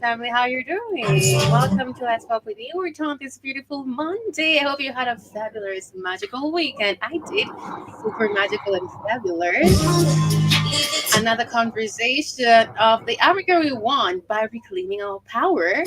Family, how you doing? Welcome to Let's Talk with you. We're on this beautiful Monday. I hope you had a fabulous, magical weekend. I did. Super magical and fabulous. Another conversation of the Africa we want by reclaiming our power.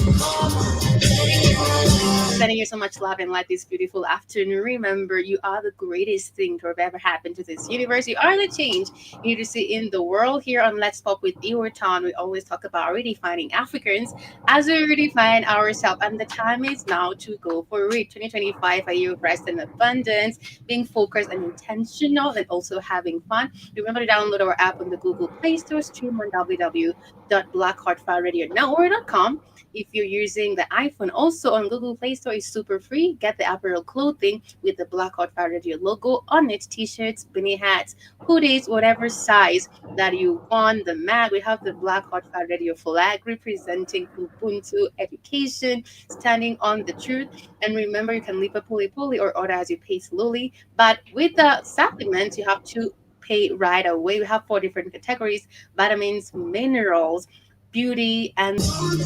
Sending you so much love and light this beautiful afternoon. Remember, you are the greatest thing to have ever happened to this universe. You are the change you need to see in the world. Here on Let's Pop with Iwerton, we always talk about redefining Africans as we redefine ourselves. And the time is now to go for it. 2025, a year of rest and abundance, being focused and intentional, and also having fun. Remember to download our app on the Google Play Store, stream on www.blackheartfirenetwork.com. If you're using the iPhone, also on Google Play Store is super free. Get the apparel clothing with the Black Hot Fire Radio logo on it, t-shirts, beanie hats, hoodies, whatever size that you want. The mat, we have the Black Hot Fire Radio flag representing Ubuntu education, standing on the truth. And remember, you can leave a pulley or order as you pay slowly. But with the supplements, you have to pay right away. We have 4 different categories: vitamins, minerals, beauty, and Feel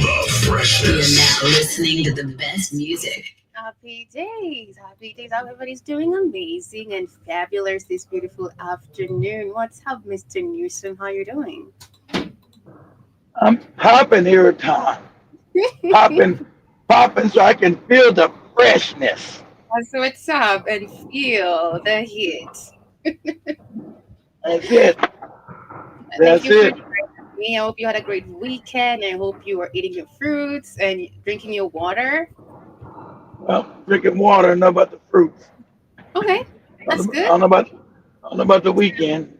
the freshness. You're now listening to the best music. happy days. Happy days. How everybody's doing amazing and fabulous this beautiful afternoon. What's up, Mr. Newsom? How you doing? I'm popping here, Tom. Popping, popping, so I can feel the freshness. So what's up and feel the heat. That's it. Thank That's you for it. joining me. I hope you had a great weekend. I hope you are eating your fruits and drinking your water. Well, drinking water, know about the fruits. Okay, I that's don't, I good. don't know about, I don't know about the weekend.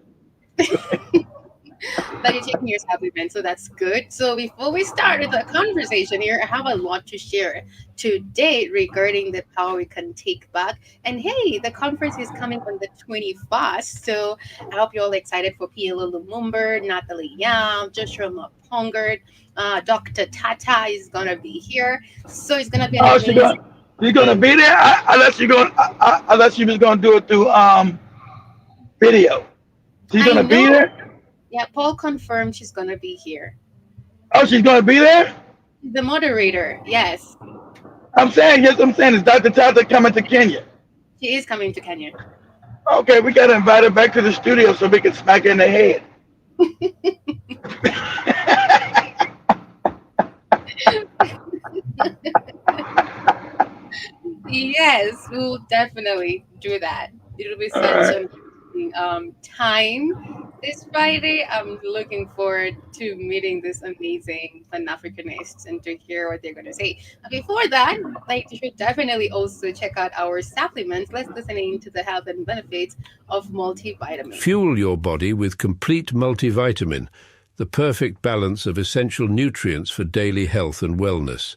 That you're taking your supplement, so that's good. So before we start the conversation here, I have a lot to share today regarding the power we can take back. And hey, the conference is coming on the 21st, so I hope you're all excited for PLO Lumumba, Natalie Yam, Joshua Mapongert, Dr. Tata is gonna be here. So it's gonna be an Oh, she amazing. gonna, you gonna be there? I thought she was gonna do it through video. She's I gonna be know. there. Yeah, Paul confirmed she's gonna be here. Oh, she's gonna be there. The moderator, yes, I'm saying yes. I'm saying is Dr. Tata coming to Kenya? she is coming to Kenya. Okay, we gotta invite her back to the studio so we can smack her in the head. Yes, we'll definitely do that. It'll be All such right. an amazing time this Friday. I'm looking forward to meeting these amazing Pan Africanists and to hear what they're going to say. Before that, like you should definitely also check out our supplements. Let's listen into the health and benefits of multivitamin. Fuel your body with complete multivitamin, the perfect balance of essential nutrients for daily health and wellness.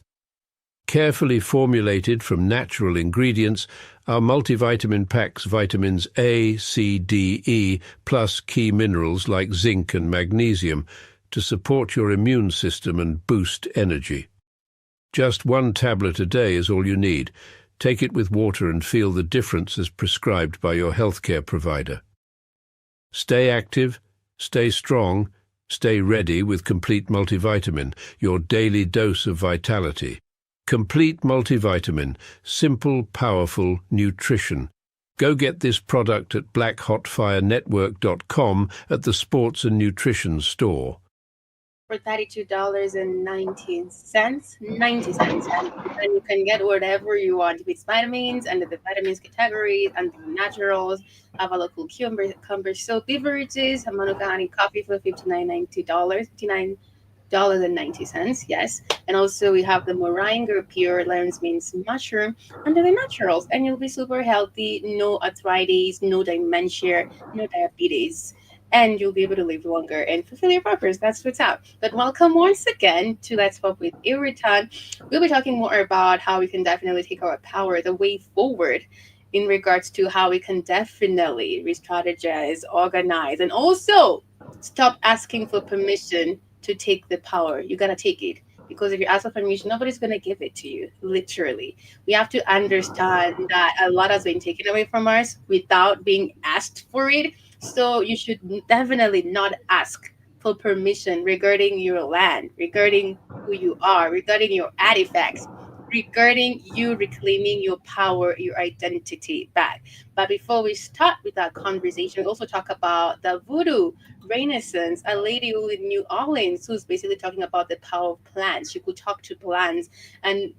Carefully formulated from natural ingredients, our multivitamin packs vitamins A, C, D, E, plus key minerals like zinc and magnesium to support your immune system and boost energy. Just 1 tablet a day is all you need. Take it with water and feel the difference as prescribed by your healthcare provider. Stay active, stay strong, stay ready with Complete Multivitamin, your daily dose of vitality. Complete Multivitamin, simple, powerful nutrition. Go get this product at blackhotfirenetwork.com at the Sports and Nutrition store. For $32.19, 90 cents, and then you can get whatever you want. If it's vitamins under the vitamins categories and the naturals, have a local cucumber soap beverages, Hamanukani coffee for $59.90, $59.90, yes. And also we have the Moringa Pure Lion's Means Mushroom under the naturals, and you'll be super healthy, no arthritis, no dementia, no diabetes, and you'll be able to live longer and fulfill your purpose. That's what's up. But welcome once again to Let's Talk with Iritan. We'll be talking more about how we can definitely take our power, the way forward in regards to how we can definitely re-strategize, organize, and also stop asking for permission to take the power. You gotta take it. Because if you ask for permission, nobody's gonna give it to you. Literally. We have to understand that a lot has been taken away from us without being asked for it. So you should definitely not ask for permission regarding your land, regarding who you are, regarding your artifacts, regarding you reclaiming your power, your identity back. But before we start with that conversation, we also talk about the voodoo renaissance, a lady who in New Orleans who's basically talking about the power of plants. She could talk to plants and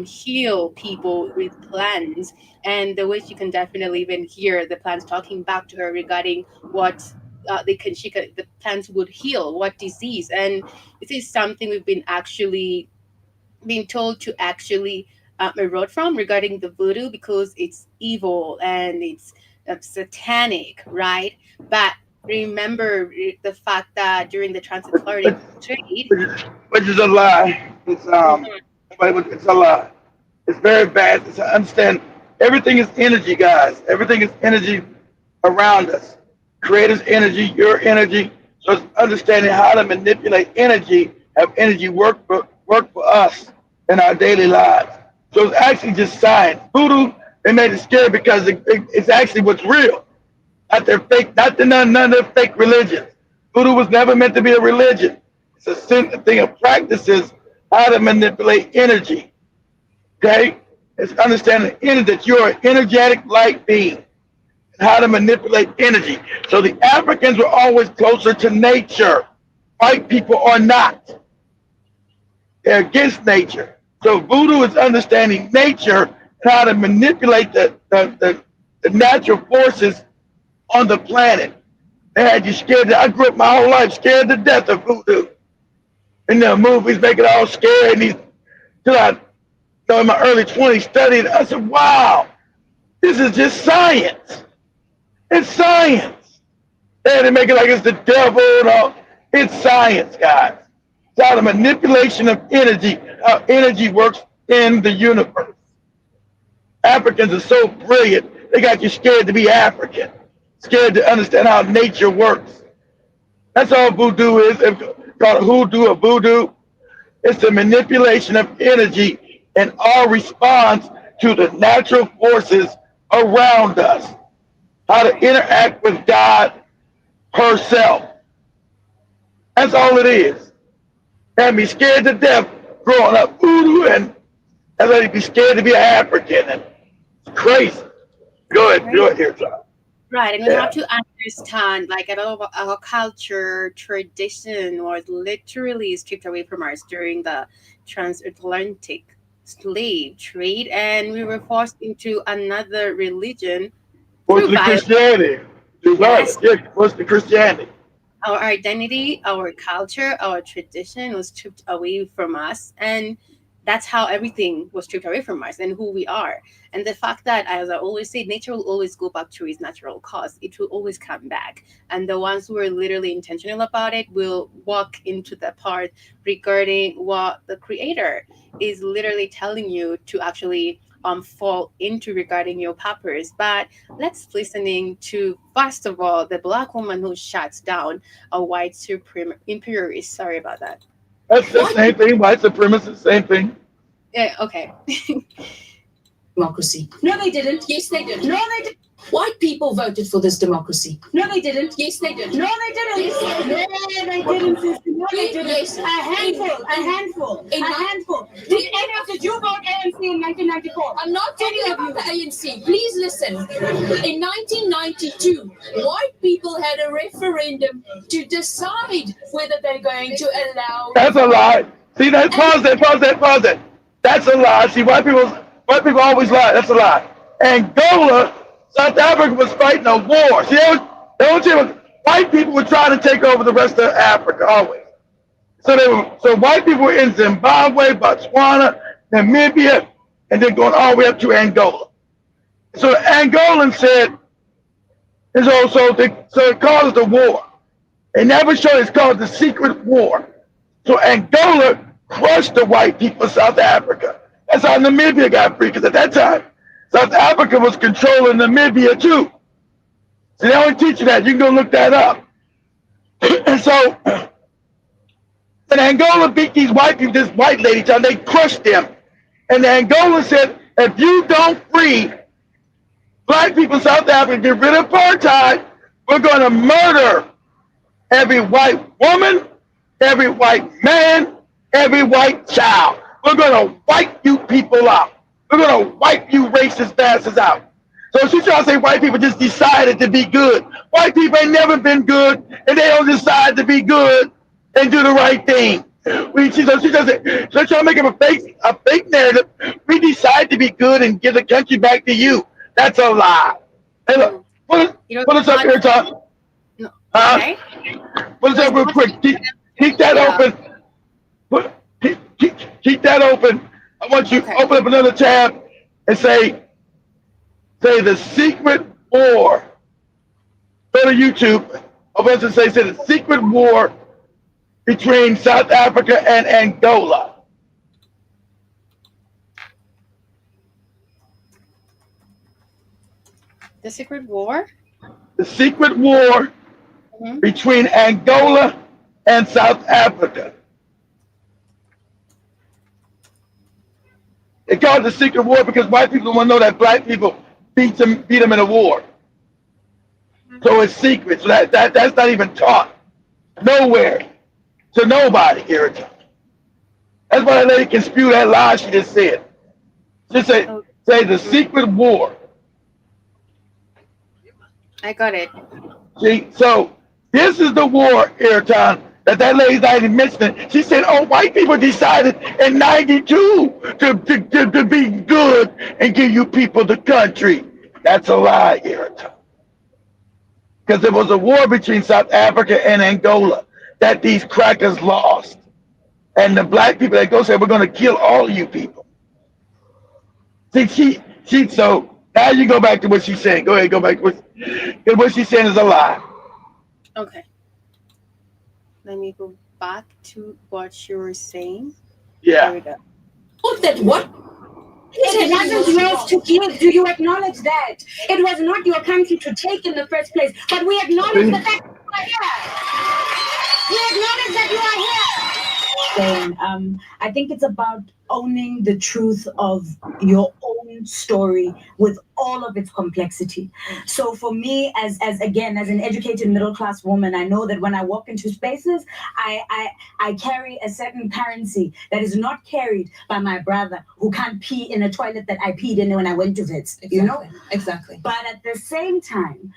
heal people with plants. And the way she can definitely even hear the plants talking back to her regarding what the plants would heal, what disease. And this is something we've been actually being told to actually erode from regarding the voodoo because it's evil and it's satanic, right? But remember the fact that during the transatlantic trade, which is a lie. It's a lie. It's very bad. It's, understand, everything is energy, guys. Everything is energy around us. Creator's energy, your energy. So it's understanding how to manipulate energy, have energy work for us in our daily lives. So it's actually just science. Voodoo, they made it scary because it's actually what's real. Not their fake, none of their fake religions. Voodoo was never meant to be a religion. It's a thing of practices, how to manipulate energy. Okay? It's understanding that you're an energetic light being and how to manipulate energy. So the Africans were always closer to nature. White people are not. They're against nature. So voodoo is understanding nature and how to manipulate the natural forces on the planet. They had you scared. I grew up my whole life scared to death of voodoo. In the movies, make it all scary. And till I, in my early 20s, studied. I said, "Wow, this is just science. It's science." They had to make it like it's the devil and all. It's science, guys. It's how the manipulation of energy, how energy works in the universe. Africans are so brilliant. They got you scared to be African, scared to understand how nature works. That's all voodoo is. It's called hoodoo or voodoo. It's the manipulation of energy and our response to the natural forces around us. How to interact with God herself. That's all it is. Had me scared to death growing up voodoo and let me be scared to be an African. And it's crazy. Go ahead here, John. right? And we have to understand, like, a lot of our culture, tradition was literally stripped away from us during the transatlantic slave trade, and we were forced into another religion through Mostly violence. Christianity. Through Yes, violence. Yeah, mostly Christianity. our identity, our culture, our tradition was stripped away from us. And that's how everything was stripped away from us and who we are. And the fact that, as I always say, nature will always go back to its natural cause. It will always come back. And the ones who are literally intentional about it will walk into the part regarding what the creator is literally telling you to actually fall into regarding your purpose. But let's listening to, first of all, the black woman who shuts down a white supreme imperialist. Sorry about that. That's the same thing. White supremacists, same thing. Yeah, okay. Democracy. No, they didn't. Yes, they did. No, they didn't. White people voted for this democracy. No, they didn't. Yes, they did. No, they didn't. Yes, they did. No, they didn't, sister. No, they didn't. Yes. A handful. Did any of you vote ANC in 1994? I'm not talking about the ANC. Please listen. In 1992, white people had a referendum to decide whether they're going to allow. That's a lie. See, pause that. That's a lie. See, white people always lie. That's a lie. Angola, South Africa was fighting a war. See, white people were trying to take over the rest of Africa always. So white people were in Zimbabwe, Botswana, Namibia, and then going all the way up to Angola. So the Angolans said, so it caused the war. They never showed it's called the secret war. So Angola crushed the white people of South Africa. That's how Namibia got free, because at that time, South Africa was controlling Namibia too. So they only teach you that. You can go look that up. And so And Angola beat these white people, this white lady, and they crushed them. And Angola said, if you don't free black people in South Africa, get rid of apartheid, we're going to murder every white woman, every white man, every white child. We're going to wipe you people out. We're going to wipe you racist bastards out. So she's trying to say white people just decided to be good. White people ain't never been good, and they don't decide to be good and do the right thing. She doesn't. They're trying to make up a fake narrative. We decide to be good and give the country back to you. That's a lie. Hey, look, put us up here, Tom. No. Okay. Put us up real quick. Keep that open. Keep that open. I want you to open up another tab and say the secret war. Go to YouTube. Open up and say the secret war between South Africa and Angola. The secret war? The secret war between Angola and South Africa. They call it the secret war because white people want to know that black people beat them in a war. So it's secret. So that's not even taught nowhere to nobody here at home. That's why that lady can spew that lie she just said. Just say the secret war. I got it. See, so this is the war, Airtime, that lady's not even mentioning. She said, oh, white people decided in 92 to be good and give you people the country. That's a lie, Airtime. Because there was a war between South Africa and Angola that these crackers lost. And the black people that go said, we're going to kill all of you people. See, so now you go back to what she's saying. Go ahead, go back to what she's saying is a lie. Okay. Let me go back to what you were saying. Yeah. There we go. Thought that what? It wasn't yours to give. Do you acknowledge that? It was not your country to take in the first place. But we acknowledge the fact that you are here. We acknowledge that you are here. I think it's about owning the truth of your own story with all of its complexity. So for me, as an educated middle class woman, I know that when I walk into spaces, I carry a certain currency that is not carried by my brother who can't pee in a toilet that I peed in when I went to Vits. Exactly. You know? Exactly. But at the same time,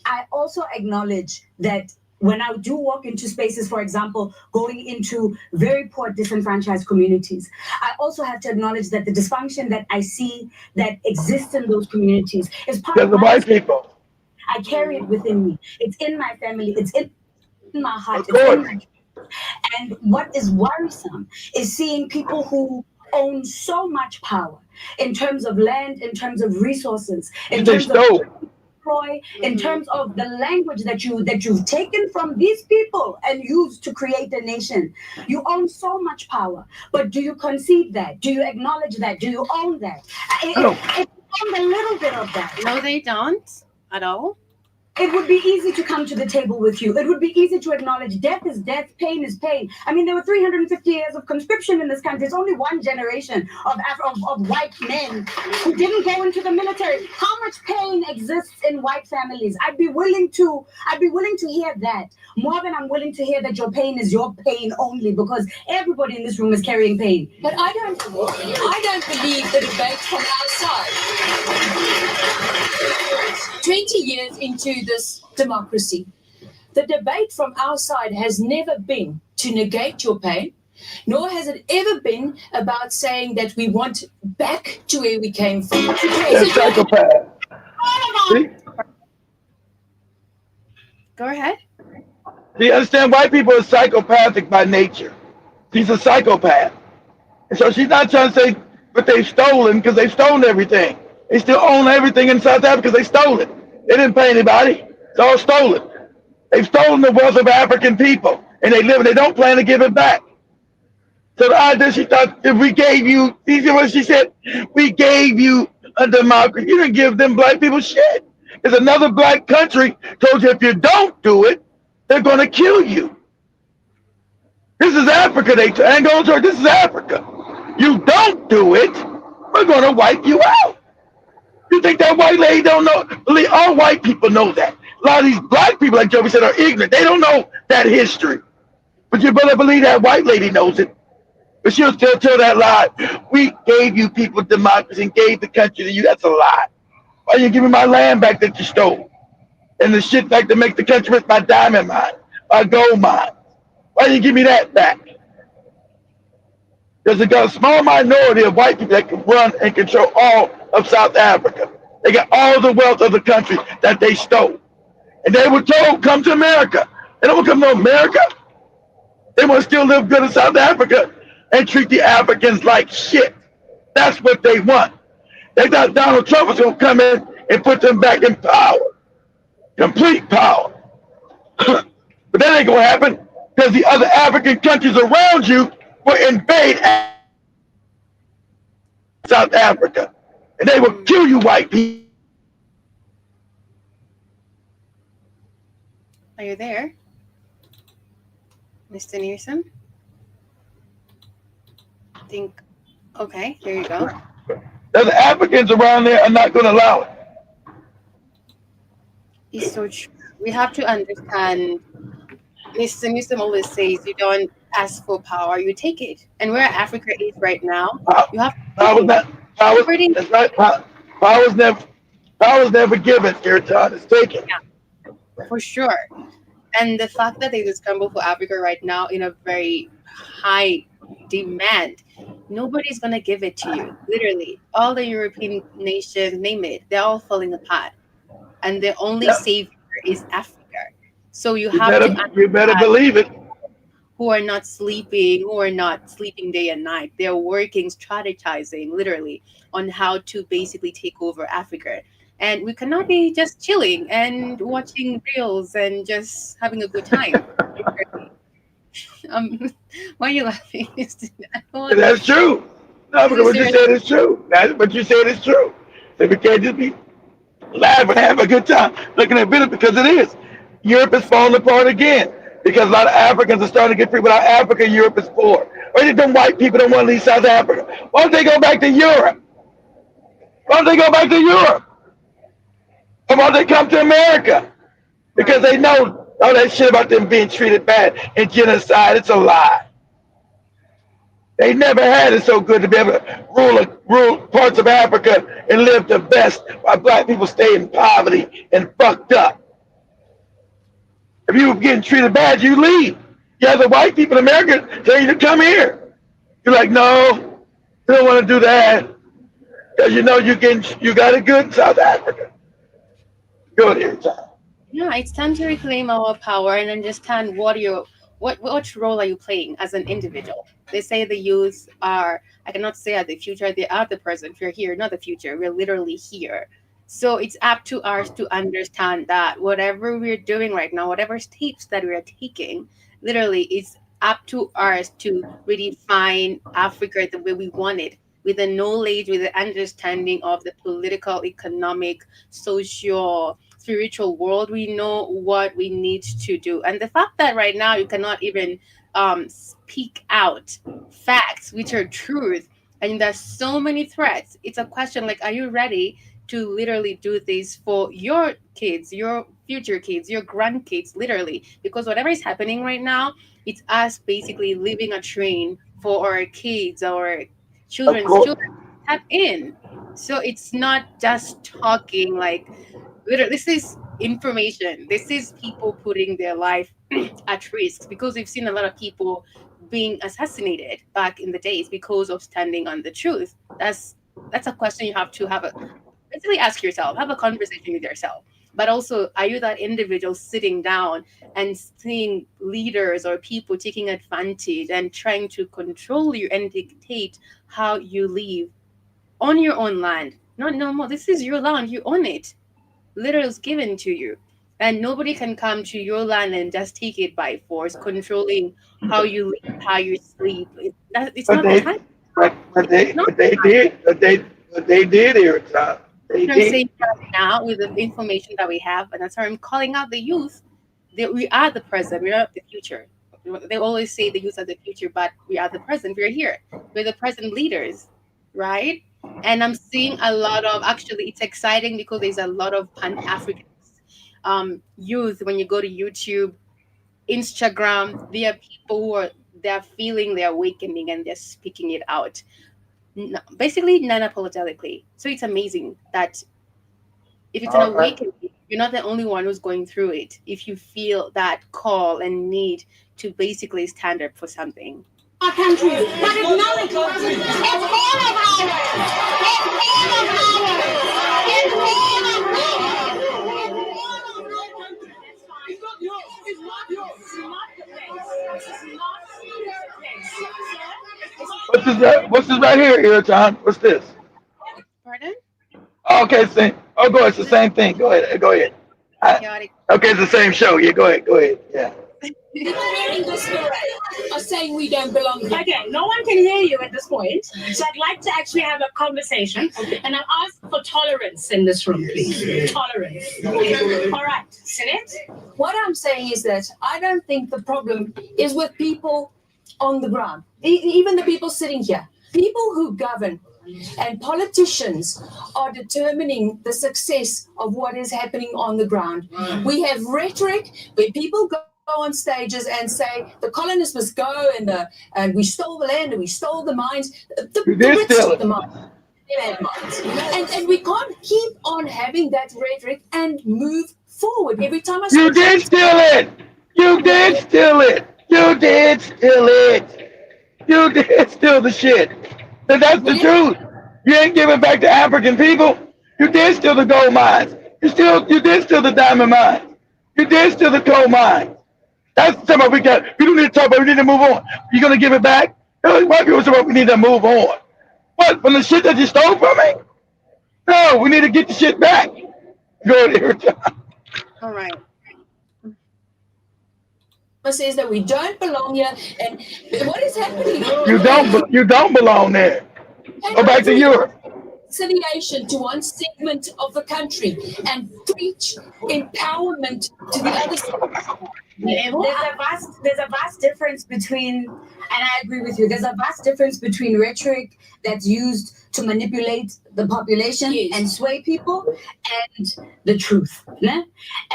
I also acknowledge that when I do walk into spaces, for example, going into very poor, disenfranchised communities, I also have to acknowledge that the dysfunction that I see that exists in those communities is part of the white people. I carry it within me. It's in my family. It's in my heart. Of course. And what is worrisome is seeing people who own so much power in terms of land, in terms of resources, in terms of in terms of the language that you've taken from these people and used to create a nation. You own so much power, but do you concede that? Do you acknowledge that? Do you own that? It's owned a little bit of that. No, they don't at all. It would be easy to come to the table with you. It would be easy to acknowledge death is death, pain is pain. I mean, there were 350 years of conscription in this country. It's only one generation of white men who didn't go into the military. How much pain exists in white families? I'd be willing to hear that more than I'm willing to hear that your pain is your pain only, because everybody in this room is carrying pain. But I don't believe the debate from our side. 20 years into this democracy, the debate from our side has never been to negate your pain, nor has it ever been about saying that we want back to where we came from. That's psychopath. See? Go ahead. Do you understand? White people are psychopathic by nature. She's a psychopath. And so she's not trying to say what they've stolen, because they've stolen everything. They still own everything in South Africa because they stole it. They didn't pay anybody. It's all stolen. They've stolen the wealth of African people, and they don't plan to give it back. So the idea, she thought, if we gave you, you see what she said? We gave you a democracy. You didn't give them black people shit. There's another black country told you if you don't do it, they're going to kill you. This is Africa. They ain't going to. This is Africa. You don't do it, we're going to wipe you out. You think that white lady don't know? Believe all white people know that. A lot of these black people, like Joey said, are ignorant. They don't know that history. But you better believe that white lady knows it. But she'll still tell that lie. We gave you people democracy and gave the country to you. That's a lie. Why you give me my land back that you stole? And the shit back to make the country rich, my diamond mine, my gold mine. Why you give me that back? There's a small minority of white people that can run and control all of South Africa. They got all the wealth of the country that they stole. And they were told, come to America. They don't want to come to America. They want to still live good in South Africa and treat the Africans like shit. That's what they want. They thought Donald Trump was going to come in and put them back in power. Complete power. But that ain't going to happen because the other African countries around you will invade South Africa. And they will kill you white people. Are you there, Mr. Nielsen? I think, okay, there you go. The Africans around there are not going to allow it. It's so true. We have to understand, Mr. Nielsen always says, you don't ask for power, you take it. And where Africa is right now, you have to that's right. Power's never given, Kirtan. It's taken. Yeah, for sure. And the fact that they just scramble for Africa right now in a very high demand, nobody's going to give it to you. Literally, all the European nations, name it, they're all falling apart. And the only savior is Africa. So you better believe it. Who are not sleeping day and night. They're working, strategizing, literally, on how to basically take over Africa. And we cannot be just chilling and watching reels and just having a good time. Why are you laughing? That's true. No, because what you said is true. That's what you said is true. So we can't just be laughing and have a good time looking at Venice because it is. Europe is falling apart again because a lot of Africans are starting to get free. Without Africa, Europe is poor. Why did them white people don't want to leave South Africa? Why don't they go back to Europe? Why don't they go back to Europe? Why don't they come to America? Because they know all that shit about them being treated bad and genocide. It's a lie. They never had it so good to be able to rule parts of Africa and live the best while black people stay in poverty and fucked up. If you were getting treated bad, you leave. You have the white people in America tell you to come here. You're like, no, you don't want to do that. Because you know you got it good in South Africa. Good here, Tom. Yeah, it's time to reclaim our power and understand what role are you playing as an individual. They say the youth are, I cannot say are the future, they are the present. We're here, not the future. We're literally here. So it's up to us to understand that whatever we're doing right now, whatever steps that we are taking, literally it's up to us to redefine Africa the way we want it, with the knowledge, with the understanding of the political, economic, social, spiritual world. We know what we need to do. And the fact that right now you cannot even speak out facts which are truth, and there's so many threats, it's a question like, are you ready to literally do this for your kids, your future kids, your grandkids, literally? Because whatever is happening right now, it's us basically leaving a train for our kids, our children to tap in. So it's not just talking, like, literally, this is information. This is people putting their life at risk, because we've seen a lot of people being assassinated back in the days because of standing on the truth. That's a question you have to basically ask yourself, have a conversation with yourself. But also, are you that individual sitting down and seeing leaders or people taking advantage and trying to control you and dictate how you live on your own land? No more. This is your land. You own it. Literally, it's given to you. And nobody can come to your land and just take it by force, controlling how you live, how you sleep. It's not the time. But they did here, Tom. I'm saying right now, with the information that we have, and that's why I'm calling out the youth, that we are the present, we are the future. They always say the youth are the future, but we are the present. We're here. We're the present leaders, right? And I'm seeing a lot of, actually, it's exciting because there's a lot of Pan African youth. When you go to YouTube, Instagram, there are people who are, they're feeling their awakening and they're speaking it out. Basically, non-apologetically. So it's amazing that if it's an awakening, you're not the only one who's going through it. If you feel that call and need to basically stand up for something. Our country, but acknowledge it's all of ours. It's all of ours. It's all of ours. It's not yours. It's not yours. It's not the place. It's not the place. What's this right here, Iraton? What's this? Pardon? Okay, same. Oh, go ahead. It's the same thing. Go ahead. Go ahead. Chaotic. Okay, it's the same show. Yeah, go ahead. Go ahead. Yeah. People hearing this are saying we don't belong here. Okay, no one can hear you at this point. So I'd like to actually have a conversation. And I'll ask for tolerance in this room, please. Tolerance. All right, Senate. What I'm saying is that I don't think the problem is with people on the ground, even the people sitting here. People who govern and politicians are determining the success of what is happening on the ground. We have rhetoric where people go on stages and say the colonists must go and we stole the land and we stole the mines. The Brits took the mines. And we can't keep on having that rhetoric and move forward every time I say You did steal it. You did steal it. You did steal it. You did steal the shit. But that's the truth. You ain't giving back to African people. You did steal the gold mines. You did steal the diamond mines. You did steal the coal mines. That's something we got. We don't need to talk about. We need to move on. You gonna give it back? White people say we need to move on. What, from the shit that you stole from me? No, we need to get the shit back. Go there. All right. says that we don't belong here, and what is happening? You don't belong there. Go back to Europe. Reconciliation to one segment of the country and preach empowerment to the other side. There's a vast difference between, and I agree with you, there's a vast difference between rhetoric that's used to manipulate the population and sway people and the truth. Né?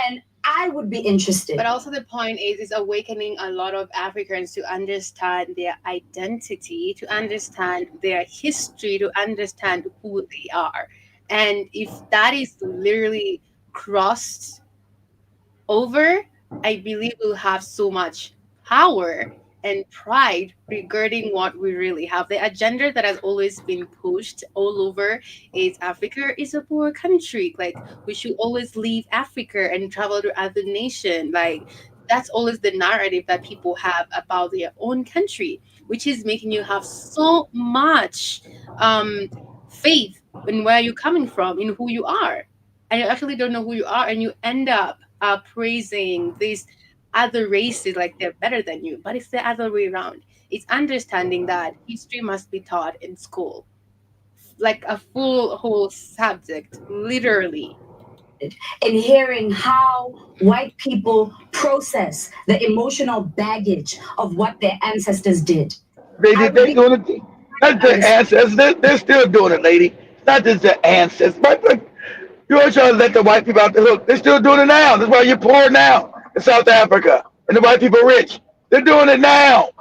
And I would be interested. But also the point is awakening a lot of Africans to understand their identity, to understand their history, to understand who they are. And if that is literally crossed over, I believe we'll have so much power and pride regarding what we really have. The agenda that has always been pushed all over is Africa is a poor country. Like, we should always leave Africa and travel to other nations. Like, that's always the narrative that people have about their own country, which is making you have so much faith in where you're coming from, in who you are. And you actually don't know who you are, and you end up praising these other races like they're better than you. But it's the other way around. It's understanding that history must be taught in school, like a full whole subject, literally. In hearing how white people process the emotional baggage of what their ancestors did. They doing it. Not the ancestors. They're still doing it, lady. Not just the ancestors. But you always try to let the white people out the hook. They're still doing it now. That's why you're poor now in South Africa. And the white people rich. They're doing it now.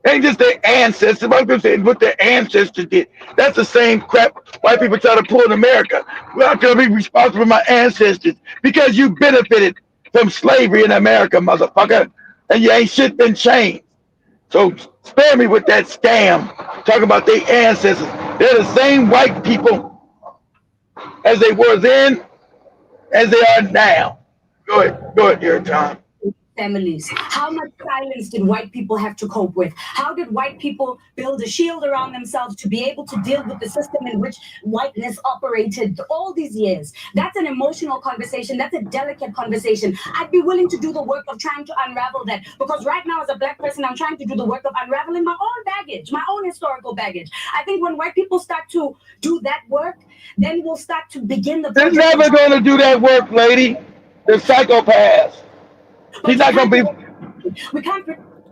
It ain't just their ancestors. I'm going to say what their ancestors did. That's the same crap white people try to pull in America. We're not going to be responsible for my ancestors because you benefited from slavery in America, motherfucker. And you ain't shit been changed. So spare me with that scam. Talking about their ancestors. They're the same white people as they were then, as they are now. Go ahead, your time. Families. How much silence did white people have to cope with? How did white people build a shield around themselves to be able to deal with the system in which whiteness operated all these years? That's an emotional conversation. That's a delicate conversation. I'd be willing to do the work of trying to unravel that, because right now as a Black person, I'm trying to do the work of unraveling my own baggage, my own historical baggage. I think when white people start to do that work, then we'll start to begin the They're never going to do that work, lady. They're psychopaths. He's not going to be. We can't.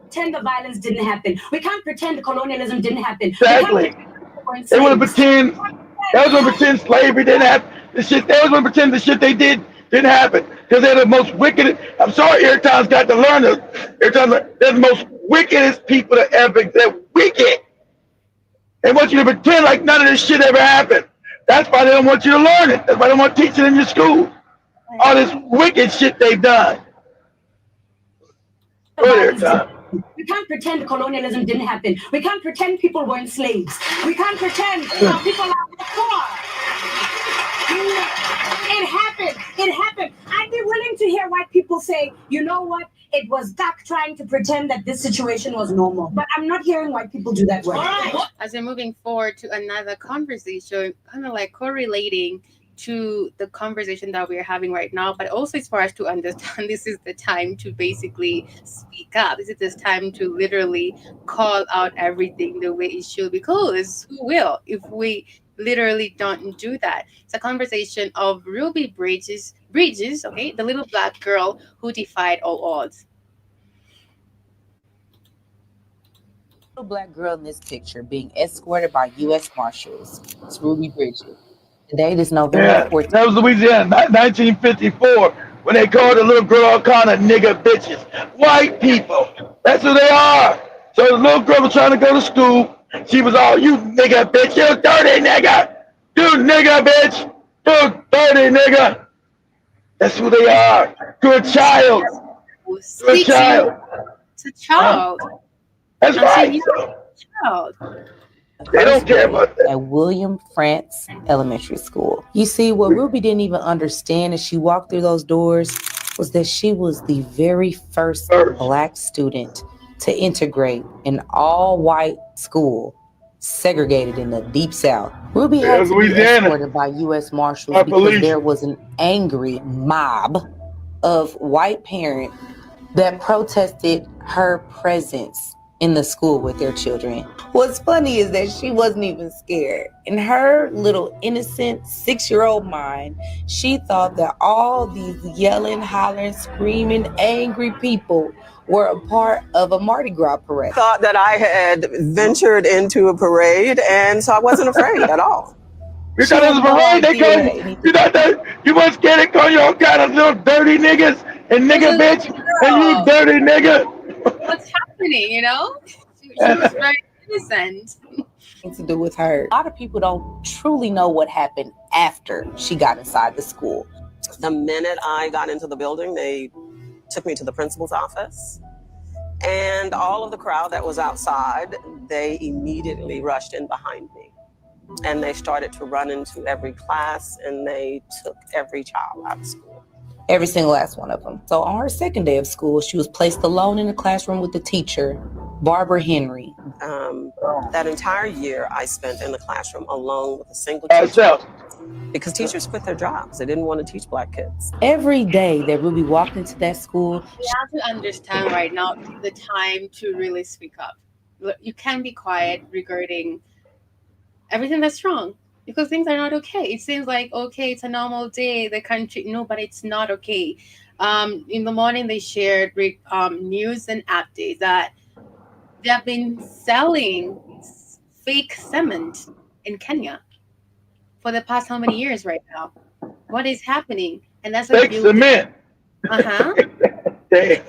pretend the violence didn't happen. We can't pretend colonialism didn't happen. Exactly. They want to pretend. They was going to pretend slavery didn't happen. The shit. They was going to pretend the shit they did didn't happen because they're the most wicked. I'm sorry, Airtime's got to learn this. They're the most wickedest people that ever. They're wicked. They want you to pretend like none of this shit ever happened. That's why they don't want you to learn it. That's why they don't want to teach it in your school. All this wicked shit they've done. Go there, Tom. We can't pretend colonialism didn't happen. We can't pretend people weren't slaves. We can't pretend people are poor. It happened. It happened. I'd be willing to hear white people say, you know what? It was Duck trying to pretend that this situation was normal. But I'm not hearing white people do that word. As we're moving forward to another conversation, kind of like correlating to the conversation that we're having right now, but also it's for us to understand this is the time to basically speak up. This is this time to literally call out everything the way it should, because who will if we literally don't do that? It's a conversation of Ruby Bridges, okay, the little black girl who defied all odds. Black girl in this picture being escorted by U.S. Marshals. It's Ruby Bridges. Today is November 14th. That was Louisiana, 1954, when they called the little girl all kind of nigga bitches. White people. That's who they are. So the little girl was trying to go to school. She was all, you nigga bitch, you dirty nigga. You nigga bitch. You dirty nigga. That's who they are. To a child. To a child. It's a child. That's right. Child. They don't care about that. At William France Elementary School. You see, what Ruby didn't even understand as she walked through those doors was that she was the very first black student to integrate an all-white school segregated in the Deep South. Ruby had to be escorted by U.S. Marshals because there was an angry mob of white parents that protested her presence in the school with their children. What's funny is that she wasn't even scared. In her little innocent 6-year-old mind, she thought that all these yelling, hollering, screaming, angry people were a part of a Mardi Gras parade. Thought that I had ventured into a parade, and so I wasn't afraid at all. You thought it was a parade? They called you thought that you weren't scared to call you all kind of little dirty niggas and nigga bitch and you dirty nigga. What's happening, you know? She was very innocent. To do with her. A lot of people don't truly know what happened after she got inside the school. The minute I got into the building, they took me to the principal's office, and all of the crowd that was outside, they immediately rushed in behind me, and they started to run into every class, and they took every child out of school. Every single last one of them. So on her second day of school, she was placed alone in the classroom with the teacher, Barbara Henry. That entire year I spent in the classroom alone with a single teacher. Because teachers quit their jobs. They didn't want to teach black kids. Every day that Ruby walked into that school, you have to understand right now the time to really speak up. You can't be quiet regarding everything that's wrong, because things are not okay. It seems like, okay, it's a normal day, the country. No, but it's not okay. In the morning, they shared news and updates that they have been selling fake cement in Kenya for the past how many years right now? What is happening? And that's fake cement. Damn.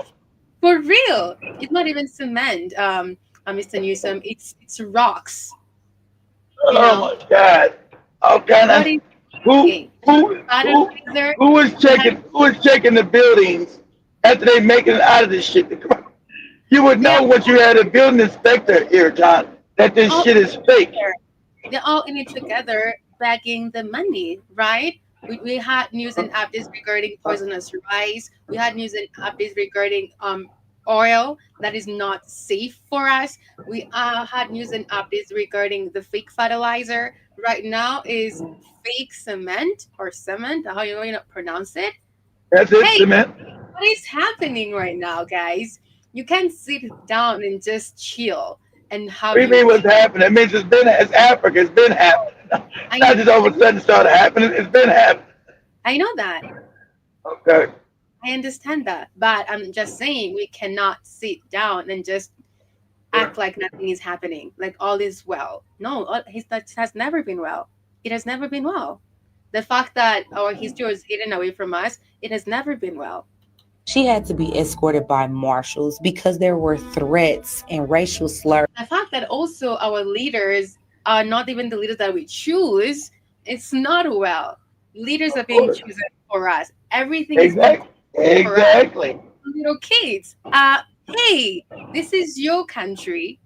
For real. It's not even cement, Mr. Newsom. It's rocks. Oh my God. All kind of who is checking the buildings after they making it out of this shit? You would know what you had a building inspector here, John, that this shit is fake. They're all in it together, bagging the money, right? We had news and updates regarding poisonous rice. We had news and updates regarding oil that is not safe for us. We had news and updates regarding the fake fertilizer. Right now is fake cement or cement, how you going to pronounce it? That's it, cement. What is happening right now, guys? You can't sit down and just chill and have. What do you mean what's happening? It means it's Africa. It's been happening. Not just all of a sudden started happening. It's been happening. I know that. Okay. I understand that, but I'm just saying we cannot sit down and just act like nothing is happening, like all is well. No, that has never been well. It has never been well. The fact that our history was hidden away from us, it has never been well. She had to be escorted by marshals because there were threats and racial slurs. The fact that also our leaders are not even the leaders that we choose, it's not well. Leaders are Of being course. chosen for us. Everything is being Exactly. for us. Exactly. Little kids. Hey, this is your country.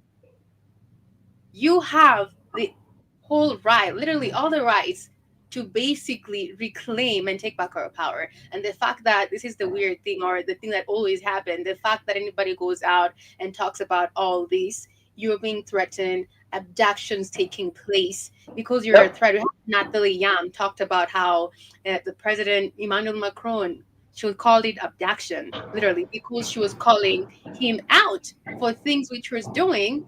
You have the whole right, literally all the rights to basically reclaim and take back our power. And the fact that this is the weird thing, or the thing that always happened, the fact that anybody goes out and talks about all this, you're being threatened, abductions taking place because you're a Yep. threat. Natalie Yam talked about how the president Emmanuel Macron, she called it abduction, literally, because she was calling him out for things which he was doing,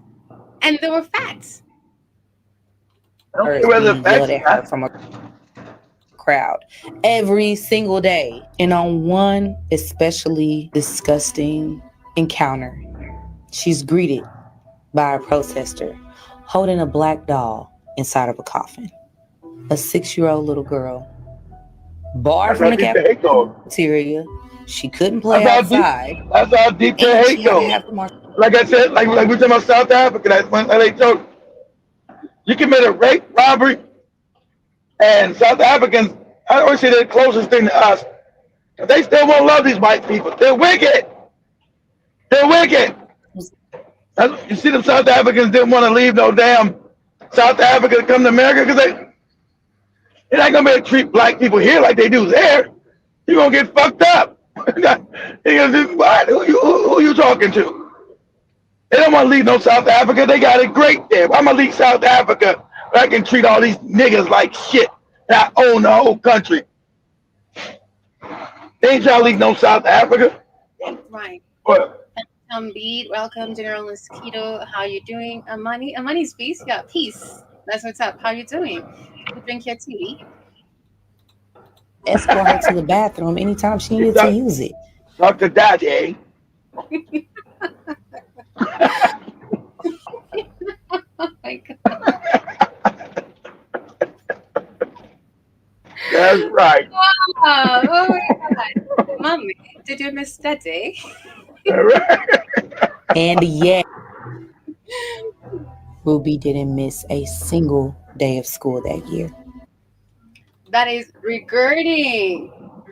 and there were facts. I don't care whether Being the facts yelled or at her not. from a crowd every single day. And on one especially disgusting encounter, she's greeted by a protester holding a black doll inside of a coffin. A 6-year-old little girl, barred That's from how the deep the hate goes. cafeteria. She couldn't play That's how deep. outside, That's how deep the and she hate had to goes. have the march. Like I said, like we talking about South Africa. That's when they told you commit a rape, robbery, and South Africans. I always say they're the closest thing to us. But they still won't love these white people. They're wicked. They're wicked. You see, them South Africans didn't want to leave no damn South Africa to come to America because they're not gonna be able to treat black people here like they do there. You're gonna get fucked up. You're gonna do, what? Who you talking to? They don't want to leave no South Africa. They got it great there. I'm gonna leave South Africa where I can treat all these niggas like shit. And I own the whole country. They ain't trying to leave no South Africa. Right. But Beat, welcome, General Mosquito. How you doing? Amani's peace. Yeah, peace. That's what's up. How you doing? You drink your tea. Escort her to the bathroom anytime she needed to use it. talk to Daddy. Oh my god. That's right. Oh my god. Mommy, did you miss that day? And yet, Ruby didn't miss a single day of school that year. That is regarding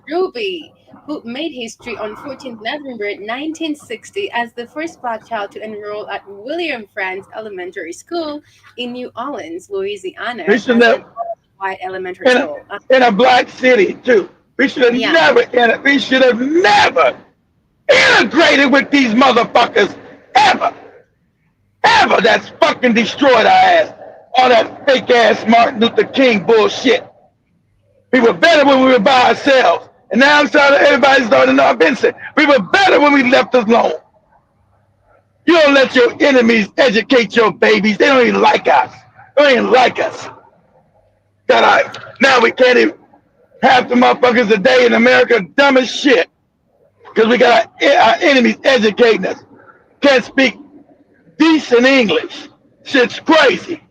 Ruby, who made history on 14th November 1960 as the first black child to enroll at William Frantz Elementary School in New Orleans, Louisiana, We as should an have white elementary school. in a black city too. We should have Yeah. never integrated with these motherfuckers ever. Ever. That's fucking destroyed our ass. All that fake ass Martin Luther King bullshit. We were better when we were by ourselves. And now I'm sorry, everybody's starting to know I've been saying we were better when we left alone. You don't let your enemies educate your babies. They don't even like us. They don't even like us. Now we can't even, half the motherfuckers today in America dumb as shit. Because we got our enemies educating us. Can't speak decent English. Shit's crazy.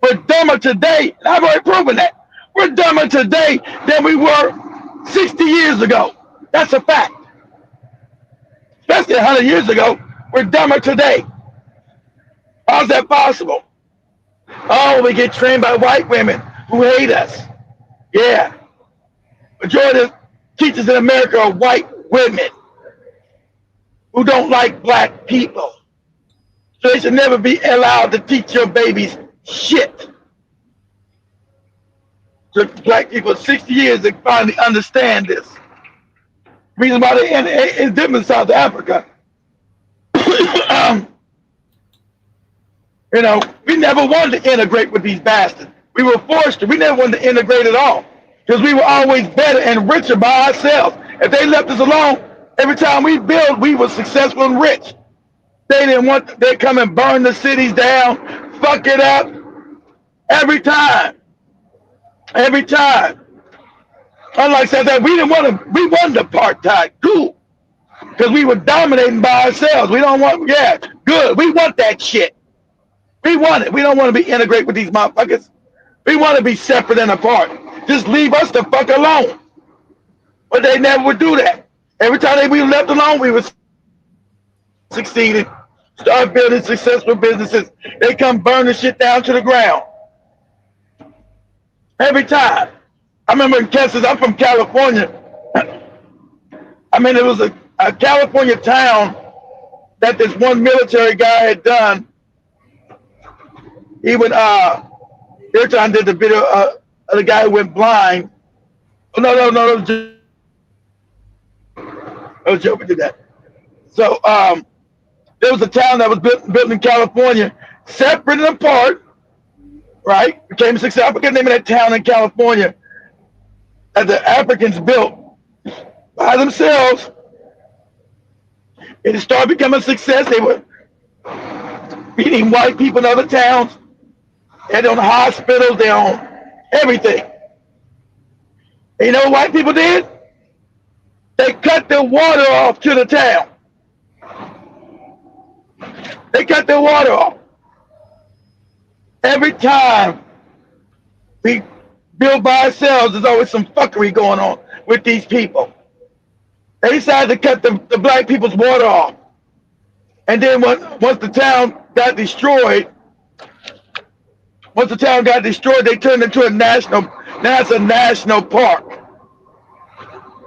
We're dumber today, and I've already proven that. We're dumber today than we were 60 years ago. That's a fact. Especially 100 years ago, we're dumber today. How's that possible? Oh, we get trained by white women who hate us. Yeah. Majority of teachers in America are white women who don't like black people. So they should never be allowed to teach your babies shit. Took black people 60 years to finally understand this. Reason why it's different in South Africa. We never wanted to integrate with these bastards. We were forced to. We never wanted to integrate at all because we were always better and richer by ourselves. If they left us alone, every time we built, we were successful and rich. They didn't want. They come and burn the cities down, fuck it up every time. Every time. Unlike South Africa, we wanted apartheid. Cool. Because we were dominating by ourselves. We don't want, yeah, good. We want that shit. We want it. We don't want to be integrated with these motherfuckers. We want to be separate and apart. Just leave us the fuck alone. But they never would do that. Every time we left alone, we was succeeding. Start building successful businesses. They come burn the shit down to the ground. Every time. I remember in Kansas, I'm from California. I mean, it was a California town that this one military guy had done. He would, Airtime did the video of the guy who went blind. Oh, no, Joe did that. So, there was a town that was built in California, separate and apart, right? Became successful. I forget the name of that town in California that the Africans built by themselves. It started becoming a success. They were beating white people in other towns. They own hospitals. They own everything. And you know what white people did? They cut the water off to the town. They cut their water off. Every time we build by ourselves, there's always some fuckery going on with these people. They decided to cut the black people's water off. And then once the town got destroyed, they turned it into a national, now it's a national park.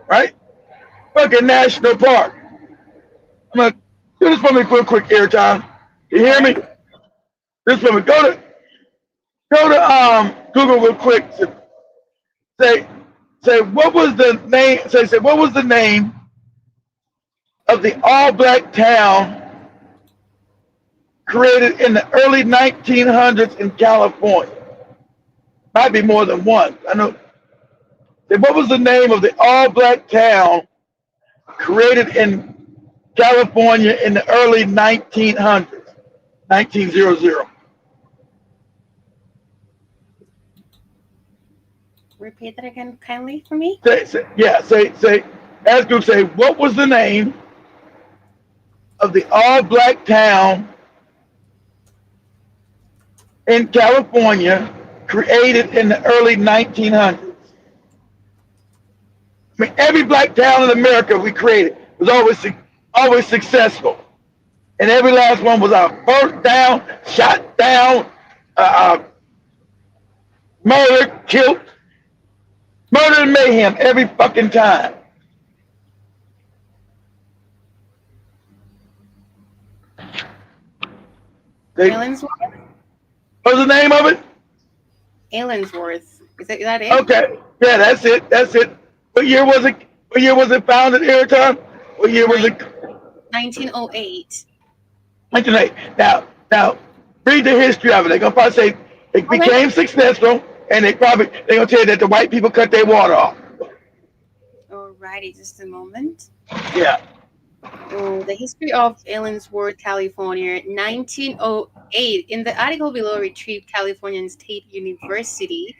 Right? Fucking national park. I'm gonna do this for me real quick, Airtime. You hear me? This for me. Go to Google real quick. Say what was the name? Say what was the name of the all-black town created in the early 1900s in California? Might be more than one. I know. Say what was the name of the all-black town created in California in the early 1900s? 1900. Repeat that again kindly for me. Say, ask you, say, what was the name of the all-black town in California created in the early 1900s? I mean, every black town in America we created was always successful. And every last one was burnt down, shot down, murdered, killed, murder and mayhem every fucking time. Allensworth? What's the name of it? Allensworth. Is that it? Okay. Yeah, that's it. What year was it founded, Airtime? What year was it? 1908. 1908. Now, read the history of it. They're gonna probably say it became successful, and they're gonna tell you that the white people cut their water off. Alrighty, just a moment. Yeah. The history of Allensworth, California, 1908. In the article below, retrieved California State University.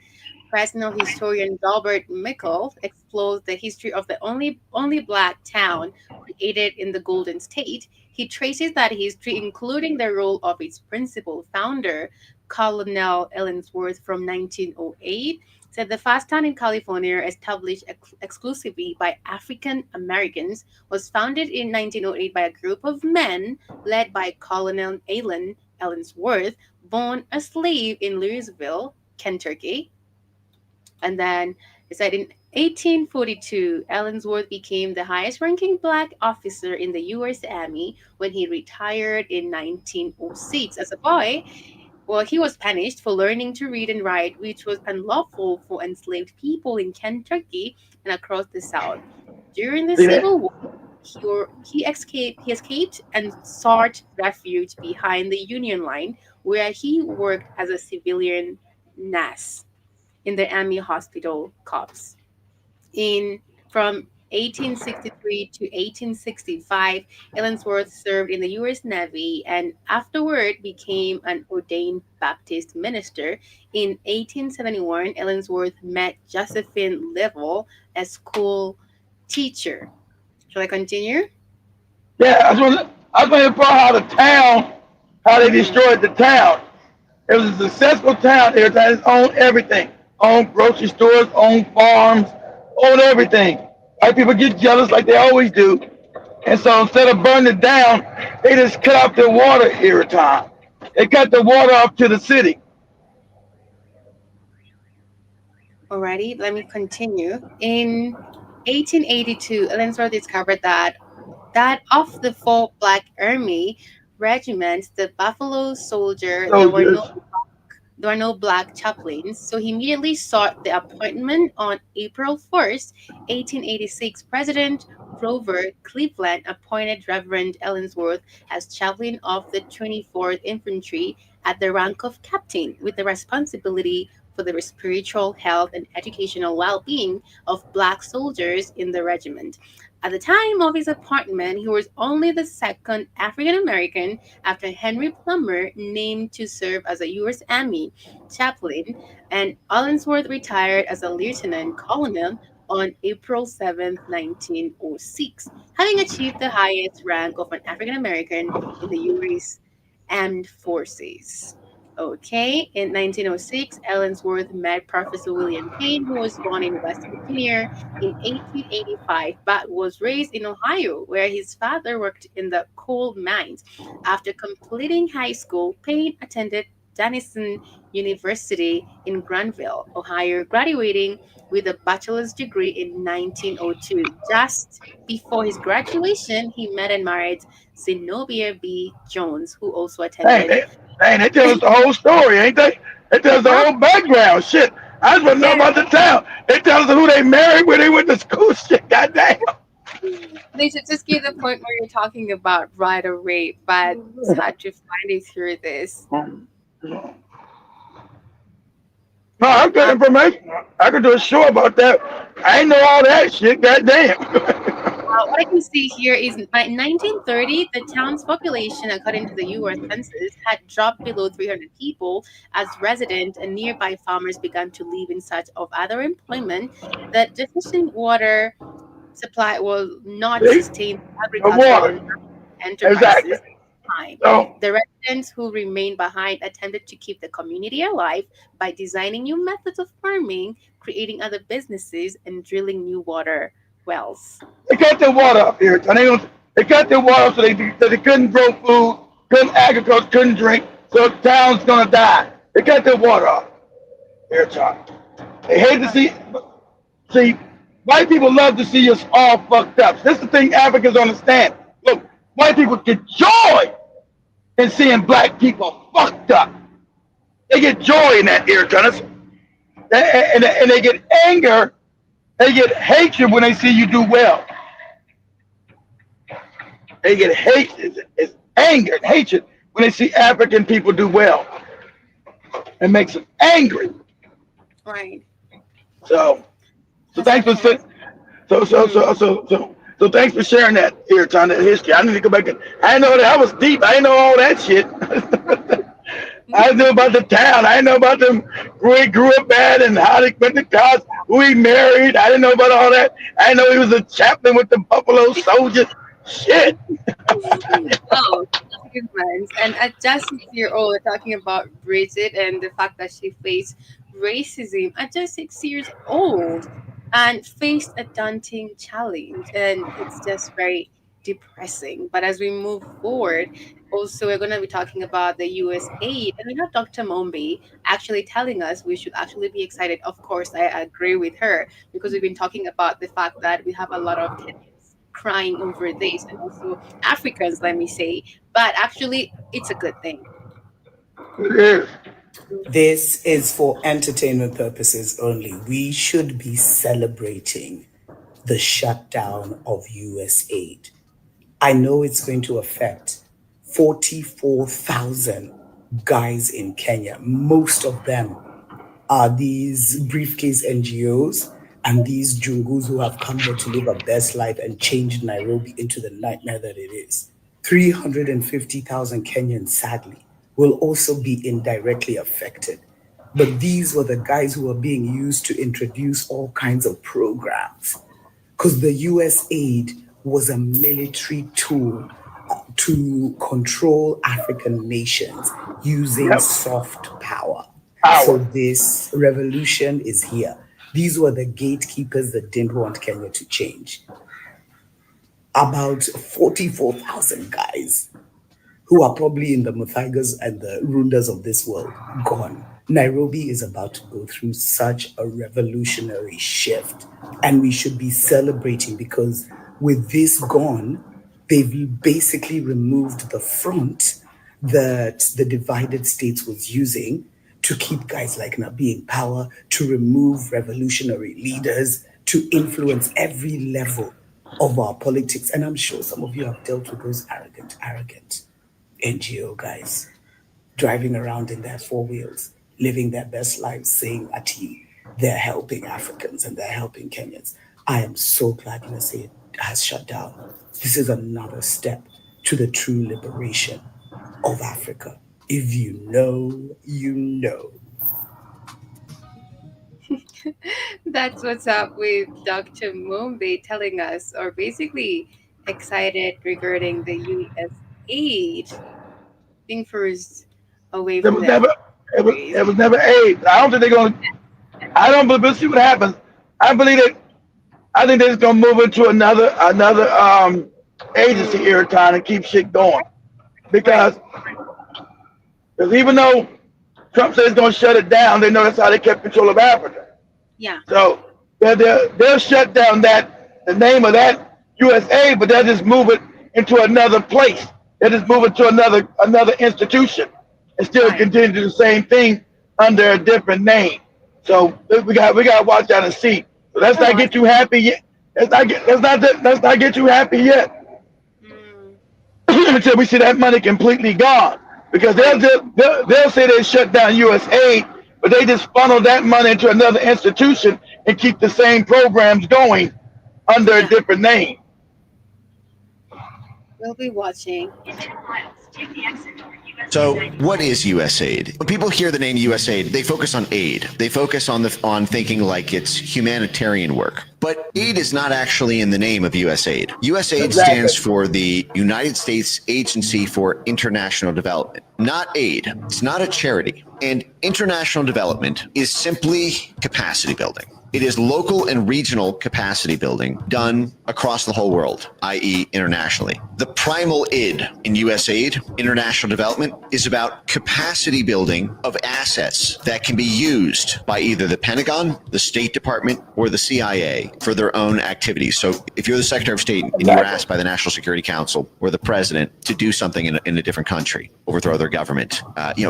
Personal historian Robert Mickle explores the history of the only black town created in the Golden State. He traces that history, including the role of its principal founder, Colonel Allensworth, from 1908. Said the first town in California, established exclusively by African Americans, was founded in 1908 by a group of men led by Colonel Allen Allensworth, born a slave in Louisville, Kentucky. And then it said in 1842, Allensworth became the highest-ranking black officer in the U.S. Army when he retired in 1906. As a boy, he was punished for learning to read and write, which was unlawful for enslaved people in Kentucky and across the South. During the Civil War, he escaped and sought refuge behind the Union line, where he worked as a civilian nurse in the Army Hospital Corps. From 1863 to 1865, Ellensworth served in the U.S. Navy and afterward became an ordained Baptist minister. In 1871, Ellensworth met Josephine Level, a school teacher. Shall I continue? Yeah, I was going to point how the town, how they destroyed the town. It was a successful town. It owned everything. Owned grocery stores, owned farms, owned everything. White people get jealous like they always do. And so instead of burning it down, they just cut off their water every time. They cut the water off to the city. Alrighty, let me continue. In 1882, Ellensworth discovered that of the four Black Army regiments, the Buffalo Soldier, Soldiers. there were no Black chaplains, so he immediately sought the appointment. On April 1st, 1886. President Grover Cleveland appointed Reverend Ellensworth as chaplain of the 24th Infantry at the rank of captain, with the responsibility for the spiritual health and educational well-being of Black soldiers in the regiment. At the time of his appointment, he was only the second African American after Henry Plummer named to serve as a U.S. Army chaplain, and Allensworth retired as a lieutenant colonel on April 7th, 1906, having achieved the highest rank of an African American in the U.S. Armed Forces. Okay, in 1906, Ellensworth met Professor William Payne, who was born in West Virginia in 1885, but was raised in Ohio, where his father worked in the coal mines. After completing high school, Payne attended Denison University in Granville, Ohio, graduating with a bachelor's degree in 1902. Just before his graduation, he met and married Zenobia B. Jones, who also attended. They tell us the whole story, ain't they? They tell us the whole background. Shit. I just want to know about the town. They tell us who they married, where they went to school. Shit, goddamn. They should just get the point where you're talking about right or rape, but it's hard to find it through this. No, I'm good information. I could do a show about that. I ain't know all that shit. Goddamn. What I can see here is by 1930, the town's population, according to the U.S. Census, had dropped below 300 people as residents and nearby farmers began to live in search of other employment. The deficient water supply will not sustain agricultural enterprises. Exactly. Time. So, The residents who remained behind attempted to keep the community alive by designing new methods of farming, creating other businesses, and drilling new water wells. they cut their water up here. And they cut their water up so they couldn't grow food, couldn't agriculture, couldn't drink. So the town's going to die. They cut their water off here, John. They hate to see, white people love to see us all fucked up. This is the thing Africans understand. Look, white people get joy in seeing black people fucked up. They get joy in that, here, John. And they get anger. They get hatred when they see you do well. They get hatred, it's anger and hatred when they see African people do well. It makes them angry. Right. So thanks for so thanks for sharing that here, Tom, that history. I need to go back and I didn't know that was deep. I didn't know all that shit. I didn't know about the town. I didn't know about them who he grew up at and how they went to college, who he married. I didn't know about all that. I didn't know he was a chaplain with the Buffalo Soldiers. Shit. Oh, good ones. And at just 6 years old, we're talking about Bridget and the fact that she faced racism at just 6 years old and faced a daunting challenge. And it's just very depressing. But as we move forward, also we're going to be talking about the US aid. And we have Dr. Mombi actually telling us we should actually be excited. Of course, I agree with her because we've been talking about the fact that we have a lot of crying over this and also Africans, let me say. But actually, it's a good thing. It is. This is for entertainment purposes only. We should be celebrating the shutdown of US aid. I know it's going to affect 44,000 guys in Kenya. Most of them are these briefcase NGOs And these Jungus who have come there to live a best life and changed Nairobi into the nightmare that it is. 350,000 Kenyans, sadly, will also be indirectly affected. But these were the guys who were being used to introduce all kinds of programs. Because the US aid was a military tool to control African nations using soft power. So this revolution is here. These were the gatekeepers that didn't want Kenya to change. About 44,000 guys who are probably in the Muthaigas and the Rundas of this world, gone. Nairobi is about to go through such a revolutionary shift, and we should be celebrating because with this gone, they've basically removed the front that the divided states was using to keep guys like Nabi in power, to remove revolutionary leaders, to influence every level of our politics. And I'm sure some of you have dealt with those arrogant NGO guys driving around in their four wheels, living their best lives, saying Ati, they're helping Africans and they're helping Kenyans. I am so glad USA has shut down. This is another step to the true liberation of Africa. If you know, you know. That's what's up with Dr. Mumbe telling us, or basically excited regarding the U.S. aid being forced away from them. It was never aid. I don't think they're going to. I don't believe. We'll see what happens. I think they're just going to move into another agency here trying to keep shit going, because even though Trump says he's going to shut it down, they know that's how they kept control of Africa. Yeah. So they'll shut down the name of that USA, but they'll just move it into another place. They'll just move it to another institution and still continue to do the same thing under a different name. So we got to watch out and see. So let's not get too happy yet. Let's not get too happy yet until we see that money completely gone. Because they'll say they shut down USAID, but they just funnel that money into another institution and keep the same programs going under a different name. We'll be watching. So what is USAID? When people hear the name USAID, they focus on aid. They focus on thinking like it's humanitarian work. But aid is not actually in the name of USAID. USAID stands for the United States Agency for International Development, not aid. It's not a charity. And international development is simply capacity building. It is local and regional capacity building done across the whole world, i.e. internationally. The primal id in USAID, international development, is about capacity building of assets that can be used by either the Pentagon, the State Department, or the CIA for their own activities. So if you're the Secretary of State and you were asked by the National Security Council or the President to do something in a different country, overthrow their government,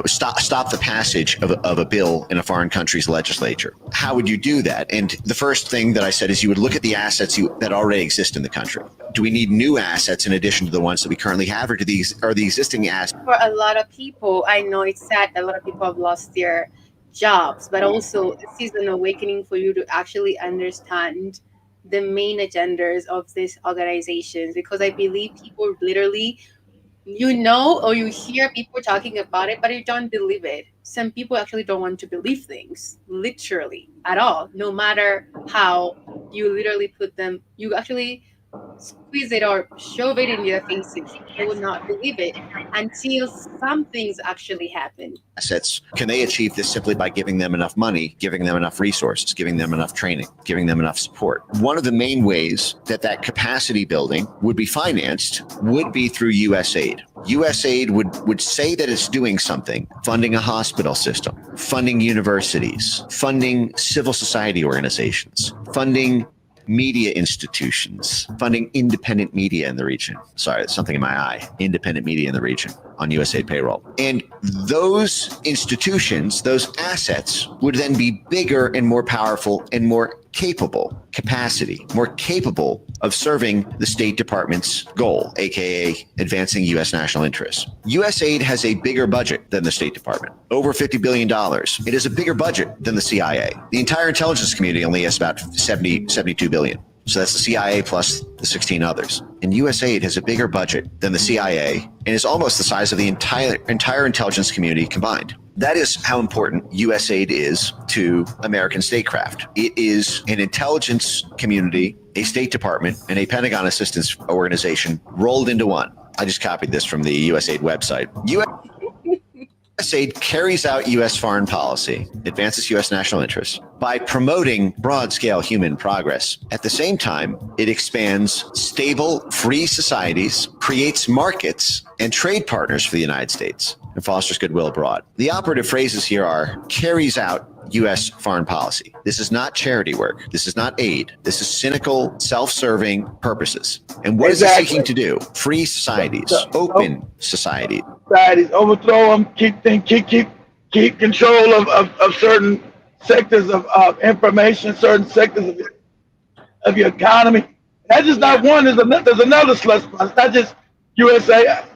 stop the passage of a bill in a foreign country's legislature, how would you do that? And the first thing that I said is you would look at the assets that already exist in the country. Do we need new assets in addition to the ones that we currently have, or are the existing assets? For a lot of people, I know it's sad that a lot of people have lost their jobs, but also this is an awakening for you to actually understand the main agendas of these organizations, because I believe people literally, or you hear people talking about it, but you don't believe it. Some people actually don't want to believe things, literally, at all. No matter how you literally put them, you actually squeeze it or shove it in their faces. They will not believe it until some things actually happen. Assets, can they achieve this simply by giving them enough money, giving them enough resources, giving them enough training, giving them enough support? One of the main ways that capacity building would be financed would be through USAID. USAID would say that it's doing something, funding a hospital system, funding universities, funding civil society organizations, funding media institutions, funding independent media in the region. Sorry, it's something in my eye. Independent media in the region on USAID payroll. And those institutions, those assets would then be bigger and more powerful and more capable capacity, more capable of serving the State Department's goal, aka advancing U.S. national interests. USAID has a bigger budget than the State Department, over $50 billion. It is a bigger budget than the CIA. The entire intelligence community only has about 72 billion. So that's the CIA plus the 16 others. And USAID has a bigger budget than the CIA and is almost the size of the entire intelligence community combined. That is how important USAID is to American statecraft. It is an intelligence community, a State Department, and a Pentagon assistance organization rolled into one. I just copied this from the USAID website. USAID carries out U.S. foreign policy, advances U.S. national interests by promoting broad-scale human progress. At the same time, it expands stable, free societies, creates markets and trade partners for the United States, and fosters goodwill abroad. The operative phrases here are carries out U.S. foreign policy. This is not charity work. This is not aid. This is cynical, self-serving purposes. And what is it seeking to do? Free societies, open societies. Societies, overthrow them, keep control of certain sectors of information, certain sectors of your economy. That's just not one. There's another slush fund. It's not just USAID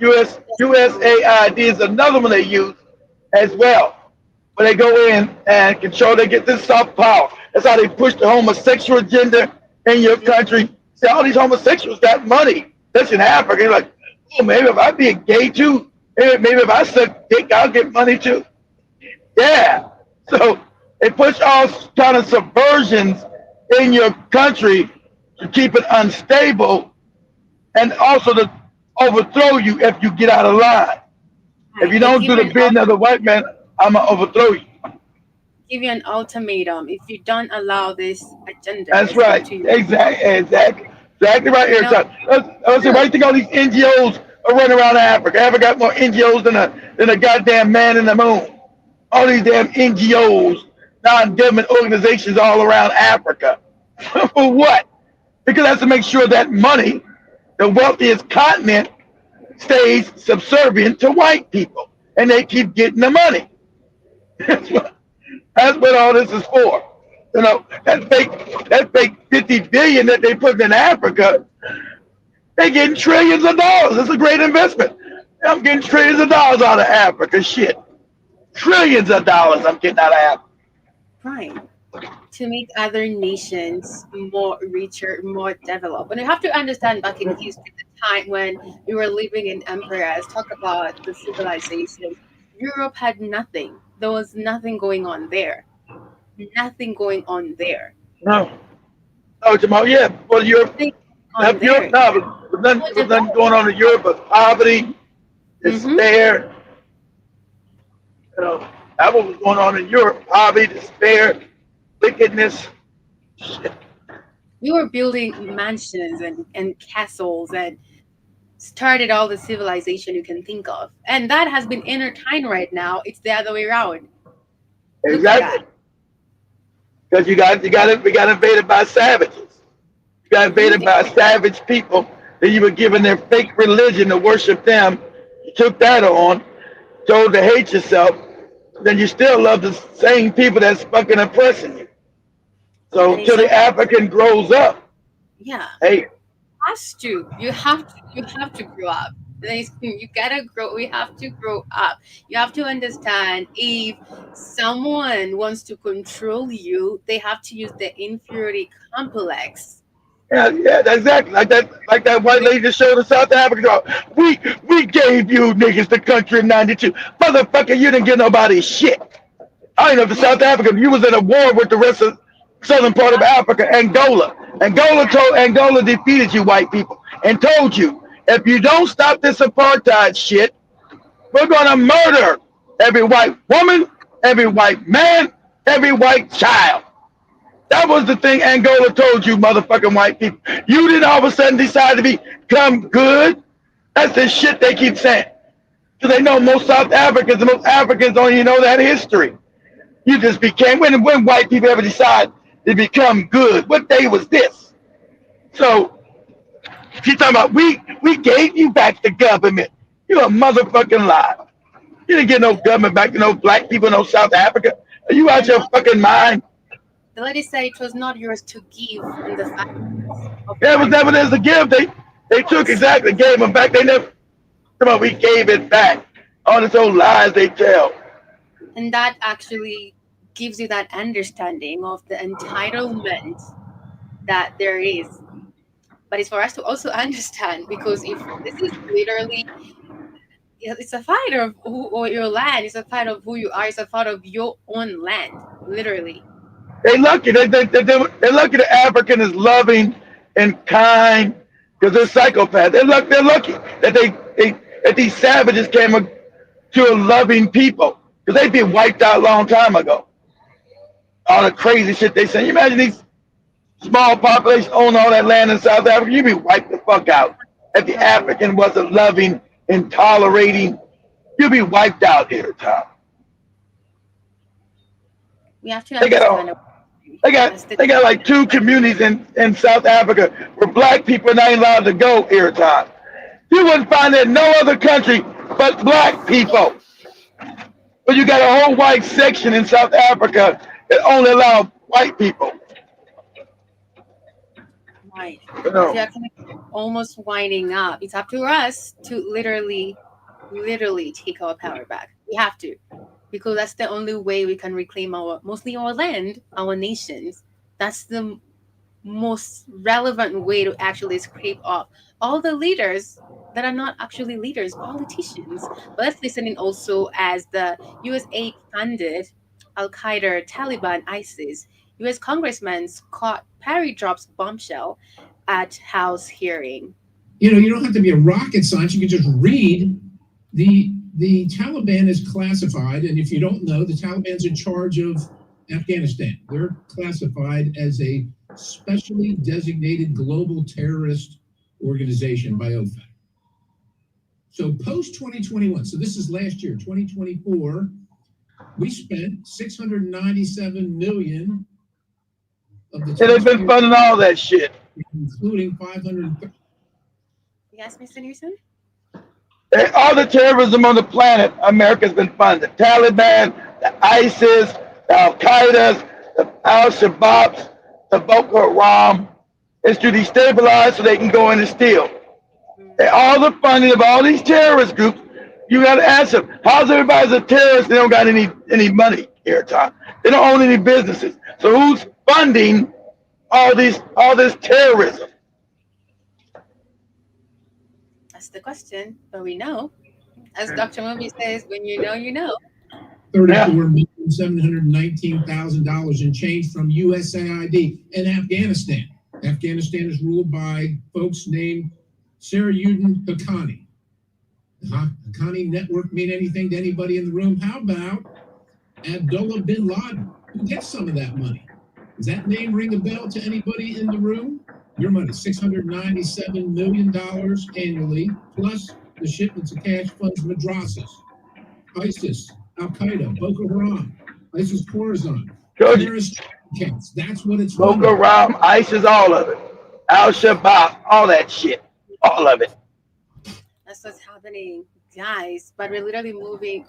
is another one they use as well. Where they go in and control, they get this soft power. That's how they push the homosexual agenda in your country. See, all these homosexuals got money. That's in Africa. You're like, oh, maybe if I be a gay too, maybe if I suck dick, I'll get money too. Yeah. So they push all kind of subversions in your country to keep it unstable and also to overthrow you if you get out of line. If you don't do the bidding of the white man, I'm going to overthrow you. Give you an ultimatum if you don't allow this agenda. That's right. Exactly right here. Why do you think all these NGOs are running around Africa? Africa got more NGOs than a goddamn man in the moon. All these damn NGOs, non-government organizations all around Africa. For what? Because that's to make sure that money, the wealthiest continent, stays subservient to white people. And they keep getting the money. That's what all this is for. You know, that fake 50 billion that they put in Africa, they're getting trillions of dollars. It's a great investment. I'm getting trillions of dollars out of Africa. Shit. Trillions of dollars I'm getting out of Africa. Right. To make other nations more richer, more developed. And you have to understand back in history, the time when we were living in empires, talk about the civilization. Europe had nothing. There was nothing going on there. Nothing going on there. No. Oh, Jamal, yeah. Well, Europe, but nothing going on in Europe but poverty, despair. You know, that's what was going on in Europe. Poverty, despair, wickedness. Shit. We were building mansions and castles and started all the civilization you can think of. And that has been intertwined right now. It's the other way around. Exactly. Because we got invaded by savages. You got invaded by savage people. Then you were given their fake religion to worship them. You took that on, told to hate yourself. Then you still love the same people that's fucking oppressing you. So till the African grows up. Yeah. Hey. You have to grow up. You gotta grow. We have to grow up. You have to understand if someone wants to control you, they have to use the inferiority complex. Yeah, exactly. Like that white lady that showed in South Africa. We gave you niggas the country in '92. Motherfucker, you didn't give nobody shit. I don't know if the South African, you was in a war with the rest of southern part of Africa, Angola. Angola defeated you white people and told you, if you don't stop this apartheid shit, we're gonna murder every white woman, every white man, every white child. That was the thing Angola told you, motherfucking white people. You didn't all of a sudden decide to become good. That's the shit they keep saying. Because they know most South Africans and most Africans don't even know that history. You just became, when white people ever decide to become good, what day was this? So, she's talking about, we gave you back the government. You're a motherfucking lie. You didn't get no government back to no black people in no South Africa. Are you out your fucking mind? The lady said it was not yours to give in the fact of Yeah, it was never theirs to give. They took exactly, gave them back. They never, come on, we gave it back. All these old lies they tell. and that actually gives you that understanding of the entitlement that there is. But it's for us to also understand, because if this is literally, it's a fight of who or your land, it's a fight of who you are, it's a fight of your own land, literally. They lucky. They're lucky the African is loving and kind because they're psychopaths. They're lucky that that these savages came to a loving people because they'd been wiped out a long time ago. All the crazy shit they say. You imagine these small populations own all that land in South Africa, you'd be wiped the fuck out. If the African wasn't loving and tolerating, you'd be wiped out here, Tom. We have to They got understand. They got like 2 communities in South Africa where black people are not allowed to go here, Tom. You wouldn't find that in no other country but black people. But you got a whole white section in South Africa that only allow white people. Right. You know. So you're kind of almost winding up. It's up to us to literally take our power back. We have to, because that's the only way we can reclaim mostly our land, our nations. That's the most relevant way to actually scrape off all the leaders that are not actually leaders, politicians. But let's listen in also as the USAID funded Al Qaeda, Taliban, ISIS. U.S. Congressman Scott Perry drops bombshell at House hearing. You know, you don't have to be a rocket scientist. You can just read the Taliban is classified, and if you don't know, the Taliban's in charge of Afghanistan. They're classified as a specially designated global terrorist organization by OFAC. So post 2021, so this is last year, 2024, we spent $697 million of the. Yeah, they've been funding all that shit, including 500. Yes, Mr. Newsom? All the terrorism on the planet, America's been funding. Taliban, the ISIS, the Al Qaeda, the Al Shabaab, the Boko Haram. It's to destabilize so they can go in and steal. And all the funding of all these terrorist groups, you got to ask them, how's everybody's a terrorist? They don't got any money here, Tom. They don't own any businesses. So who's funding all this terrorism? That's the question, but we know. As Dr. Moby says, when you know, you know. $34,719,000 in change from USAID in Afghanistan. Afghanistan is ruled by folks named Sarajuddin Haqqani. The Haqqani network mean anything to anybody in the room? How about Abdullah bin Laden? Who gets some of that money? Does that name ring a bell to anybody in the room? Your money, $697 million annually, plus the shipments of cash funds madrasas, ISIS, Al Qaeda, Boko Haram, ISIS Khorasan, terrorist camps. That's what it's Boko Haram, ISIS, all of it. Al Shabaab, all that shit, all of it. That's what's happening, guys. But we're literally moving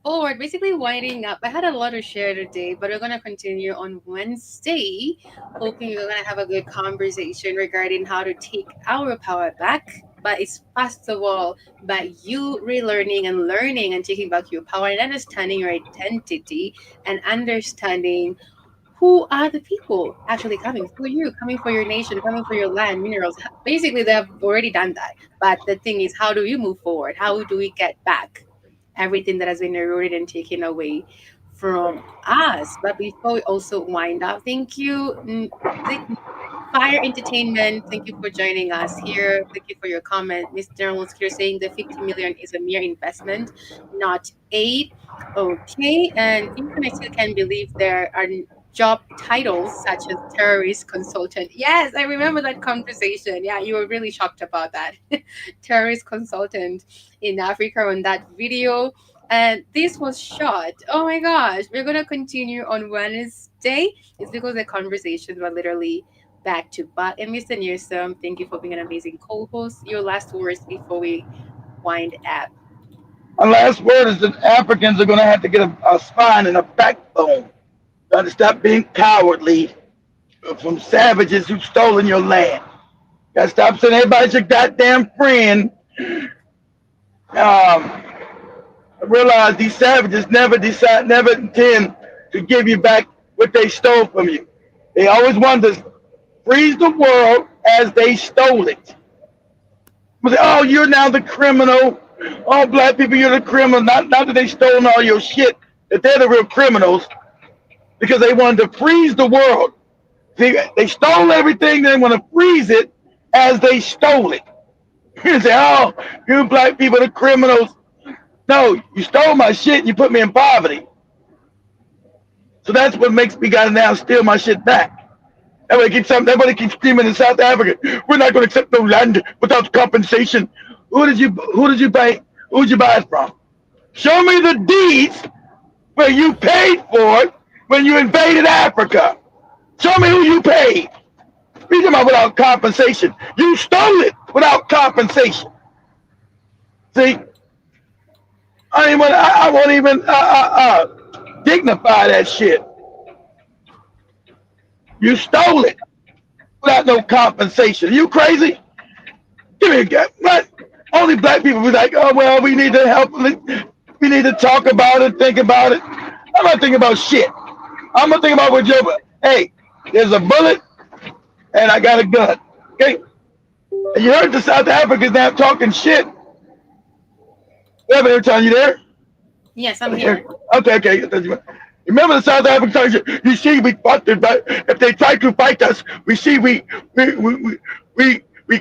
forward, basically winding up. I had a lot to share today, but we're going to continue on Wednesday, hoping we're going to have a good conversation regarding how to take our power back. But it's first of all by you relearning and learning and taking back your power and understanding your identity and understanding who are the people actually coming for you, coming for your nation, coming for your land, minerals. Basically, they have already done that. But the thing is, how do you move forward? How do we get back everything that has been eroded and taken away from us? But before we also wind up, thank you, Fire Entertainment. Thank you for joining us here. Thank you for your comment. Mr. Wolski saying the 50 million is a mere investment, not aid. Okay, and even I still can't believe there are job titles such as terrorist consultant. Yes, I remember that conversation. Yeah, you were really shocked about that. Terrorist consultant in Africa on that video. And this was shot. Oh my gosh. We're going to continue on Wednesday. It's because the conversations were literally back to back. And Mr. Newsom, thank you for being an amazing co-host. Your last words before we wind up. My last word is that Africans are going to have to get a spine and a backbone. Got to stop being cowardly from savages who've stolen your land. Got to stop saying everybody's your goddamn friend. I realize these savages never intend to give you back what they stole from you. They always wanted to freeze the world as they stole it. Say, oh, you're now the criminal. Oh, black people, you're the criminal. Not that they stolen all your shit, that they're the real criminals, because they wanted to freeze the world. See, they stole everything, they want to freeze it as they stole it. You say, oh, you black people are the criminals. No, you stole my shit and you put me in poverty. So that's what makes me gotta now steal my shit back. Everybody keeps screaming in South Africa, we're not gonna accept no land without compensation. Who did you buy it from? Show me the deeds where you paid for it when you invaded Africa. Show me who you paid. What are you talking about without compensation? You stole it without compensation. See? I won't even dignify that shit. You stole it without no compensation. Are you crazy? Give me a gap. What? Only black people be like, oh, well, we need to help. We need to talk about it, think about it. I'm not thinking about shit. I'm going to think about what you're, hey, there's a bullet and I got a gun. Okay? And you heard the South Africans now talking shit. Every time you there? Yes, I'm here. Okay. Remember the South African talking shit? You see, we fought them, but if they try to fight us, we see we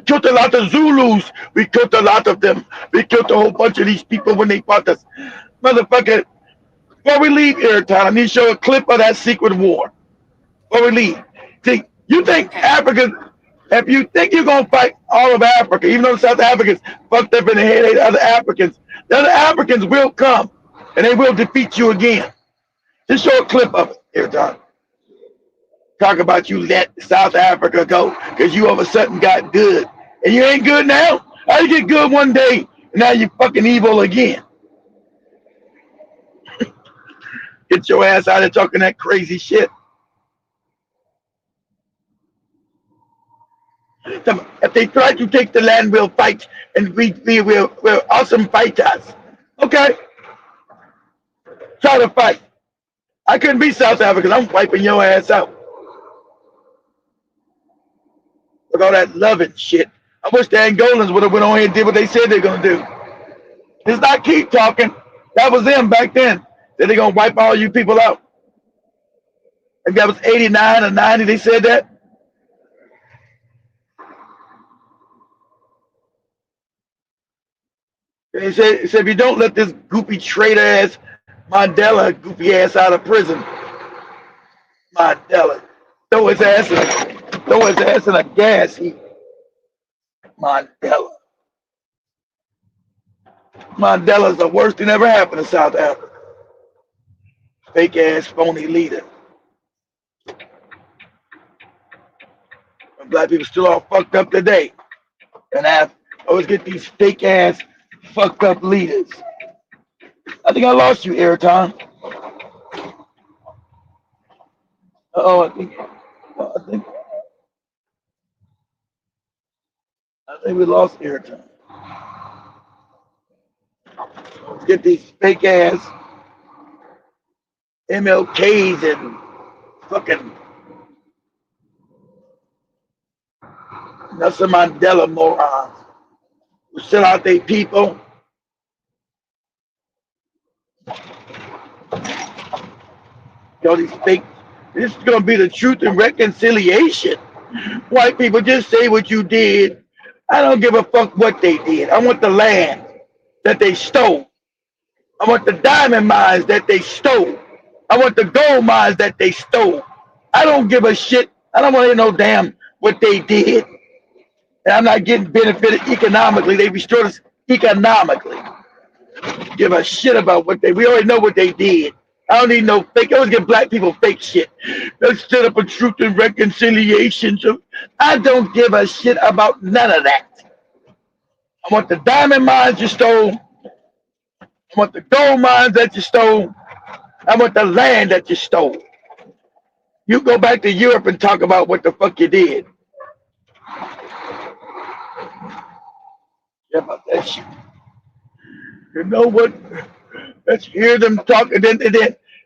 killed a lot of Zulus. We killed a lot of them. We killed a whole bunch of these people when they fought us. Motherfucker, before we leave Airtime, I need to show a clip of that secret war. Before we leave. See, you think Africa, if you think you're going to fight all of Africa, even though South Africans fucked up in the head, other Africans will come and they will defeat you again. Just show a clip of it here, John. Talk about you let South Africa go because you all of a sudden got good. And you ain't good now? How you get good one day and now you fucking evil again? Get your ass out of talking that crazy shit. If they try to take the land, we'll fight, and we're awesome fighters. Okay? Try to fight. I couldn't be South African. I'm wiping your ass out. With all that loving shit. I wish the Angolans would have went on here and did what they said they're going to do. Just not keep talking. That was them back then. That they're going to wipe all you people out. If that was 89 or 90, they said that. They said if you don't let this goofy traitor ass Mandela goofy ass out of prison, Mandela, throw his ass in a gas heap. Mandela's the worst thing ever happened in South Africa. Fake ass phony leader. Black people still all fucked up today, and I always get these fake ass fucked up leaders. I think I lost you, Airtime. I think we lost Airtime. Let's get these fake ass MLKs and fucking Nelson Mandela morons who sell out their people. All these fake. This is gonna be the truth and reconciliation. White people, just say what you did. I don't give a fuck what they did. I want the land that they stole. I want the diamond mines that they stole. I want the gold mines that they stole. I don't give a shit. I don't want to hear no damn what they did. And I'm not getting benefited economically. They destroyed us economically. Give a shit about what we already know what they did. I don't need no fake. I always get black people fake shit. Let's set up a truth and reconciliation. So I don't give a shit about none of that. I want the diamond mines you stole. I want the gold mines that you stole. I want the land that you stole. You go back to Europe and talk about what the fuck you did. Yeah, about that shit. You know what? Let's hear them talk, and then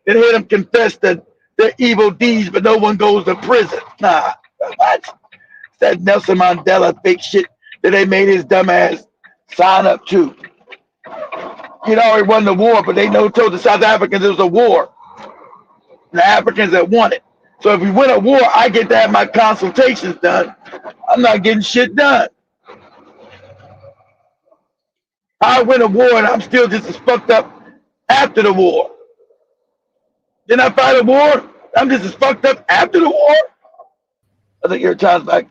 hear them confess that their evil deeds, but no one goes to prison. Nah, that's that Nelson Mandela fake shit that they made his dumb ass sign up to. He'd already won the war, but they told the South Africans it was a war. The Africans that won it. So if we win a war, I get to have my consultations done. I'm not getting shit done. I win a war and I'm still just as fucked up after the war. Didn't I fight a war? I'm just as fucked up after the war. I think Airtime's back.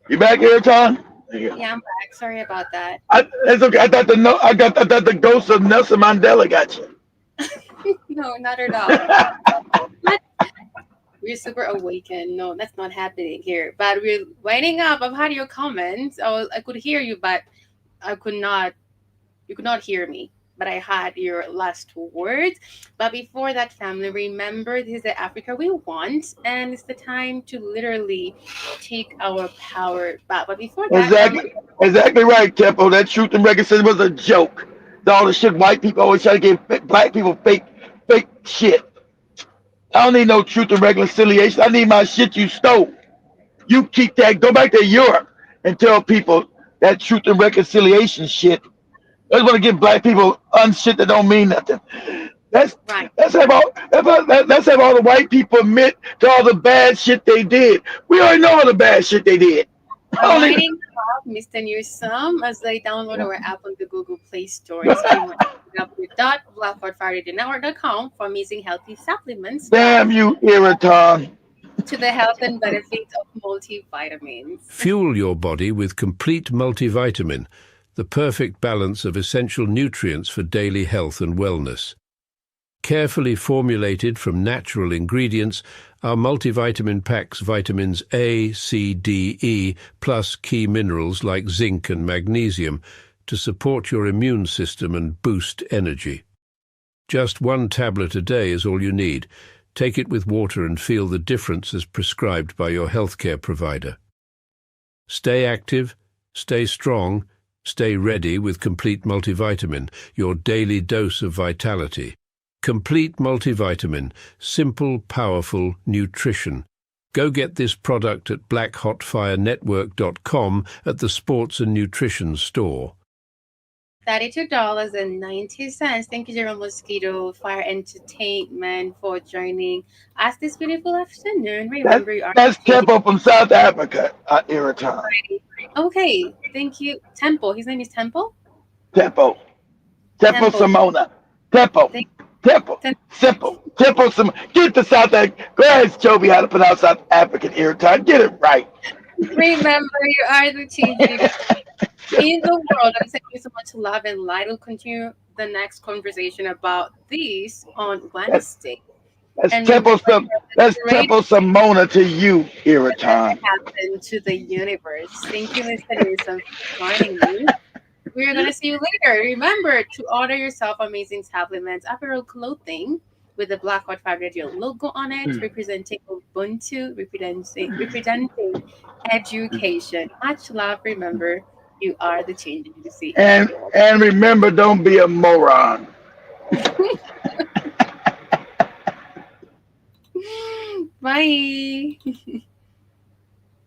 You back, Airtime? Yeah, I'm back. Sorry about that. It's okay. I thought the ghost of Nelson Mandela got you. No, not at all. We're super awakened. No, that's not happening here. But we're winding up. I've had your comments. I could hear you, but I could not. You could not hear me. But I had your last words. But before that, family, remember this is the Africa we want, and it's the time to literally take our power back. But before that, exactly right, Tempo. That Truth and Reconciliation was a joke. All the shit white people always try to give black people fake shit. I don't need no truth and reconciliation. I need my shit you stole. You keep that. Go back to Europe and tell people that truth and reconciliation shit. They want to give black people shit that don't mean nothing. Let's have all the white people admit to all the bad shit they did. We already know all the bad shit they did. Writing up Mr. Newsome as they download our app on the Google Play Store. So www.blackheartfireradionetwork.com for amazing healthy supplements. Damn you, Iraton. To the health and benefits of multivitamins. Fuel your body with Complete Multivitamin, the perfect balance of essential nutrients for daily health and wellness. Carefully formulated from natural ingredients, our multivitamin packs vitamins A, C, D, E, plus key minerals like zinc and magnesium to support your immune system and boost energy. Just 1 tablet a day is all you need. Take it with water and feel the difference as prescribed by your healthcare provider. Stay active, stay strong, stay ready with Complete Multivitamin, your daily dose of vitality. Complete Multivitamin, simple, powerful nutrition. Go get this product at blackhotfirenetwork.com at the Sports and Nutrition store. $32.90. Thank you, Jerome Mosquito Fire Entertainment, for joining us this beautiful afternoon. Remember, that's Tempo from South Africa, Iraton. Okay, thank you. Tempo. His name is Tempo? Tempo Simona. Tempo. Simple. Tempo Simona. Get the South African. Go ahead, show me how to pronounce South African Iraton. Get it right. Remember, you are the teacher in the world. I'm sending you so much love and light. We'll continue the next conversation about this on Wednesday. That's Tempo Simona to you, Iraton. Happen to the universe. Thank you, Mr. Newsom, for joining me. We're going to see you later. Remember to order yourself amazing supplements, apparel, clothing with the Black Heart Fire Radio logo on it, representing Ubuntu, representing education. Much love. Remember, you are the change you see. And remember, don't be a moron. Bye.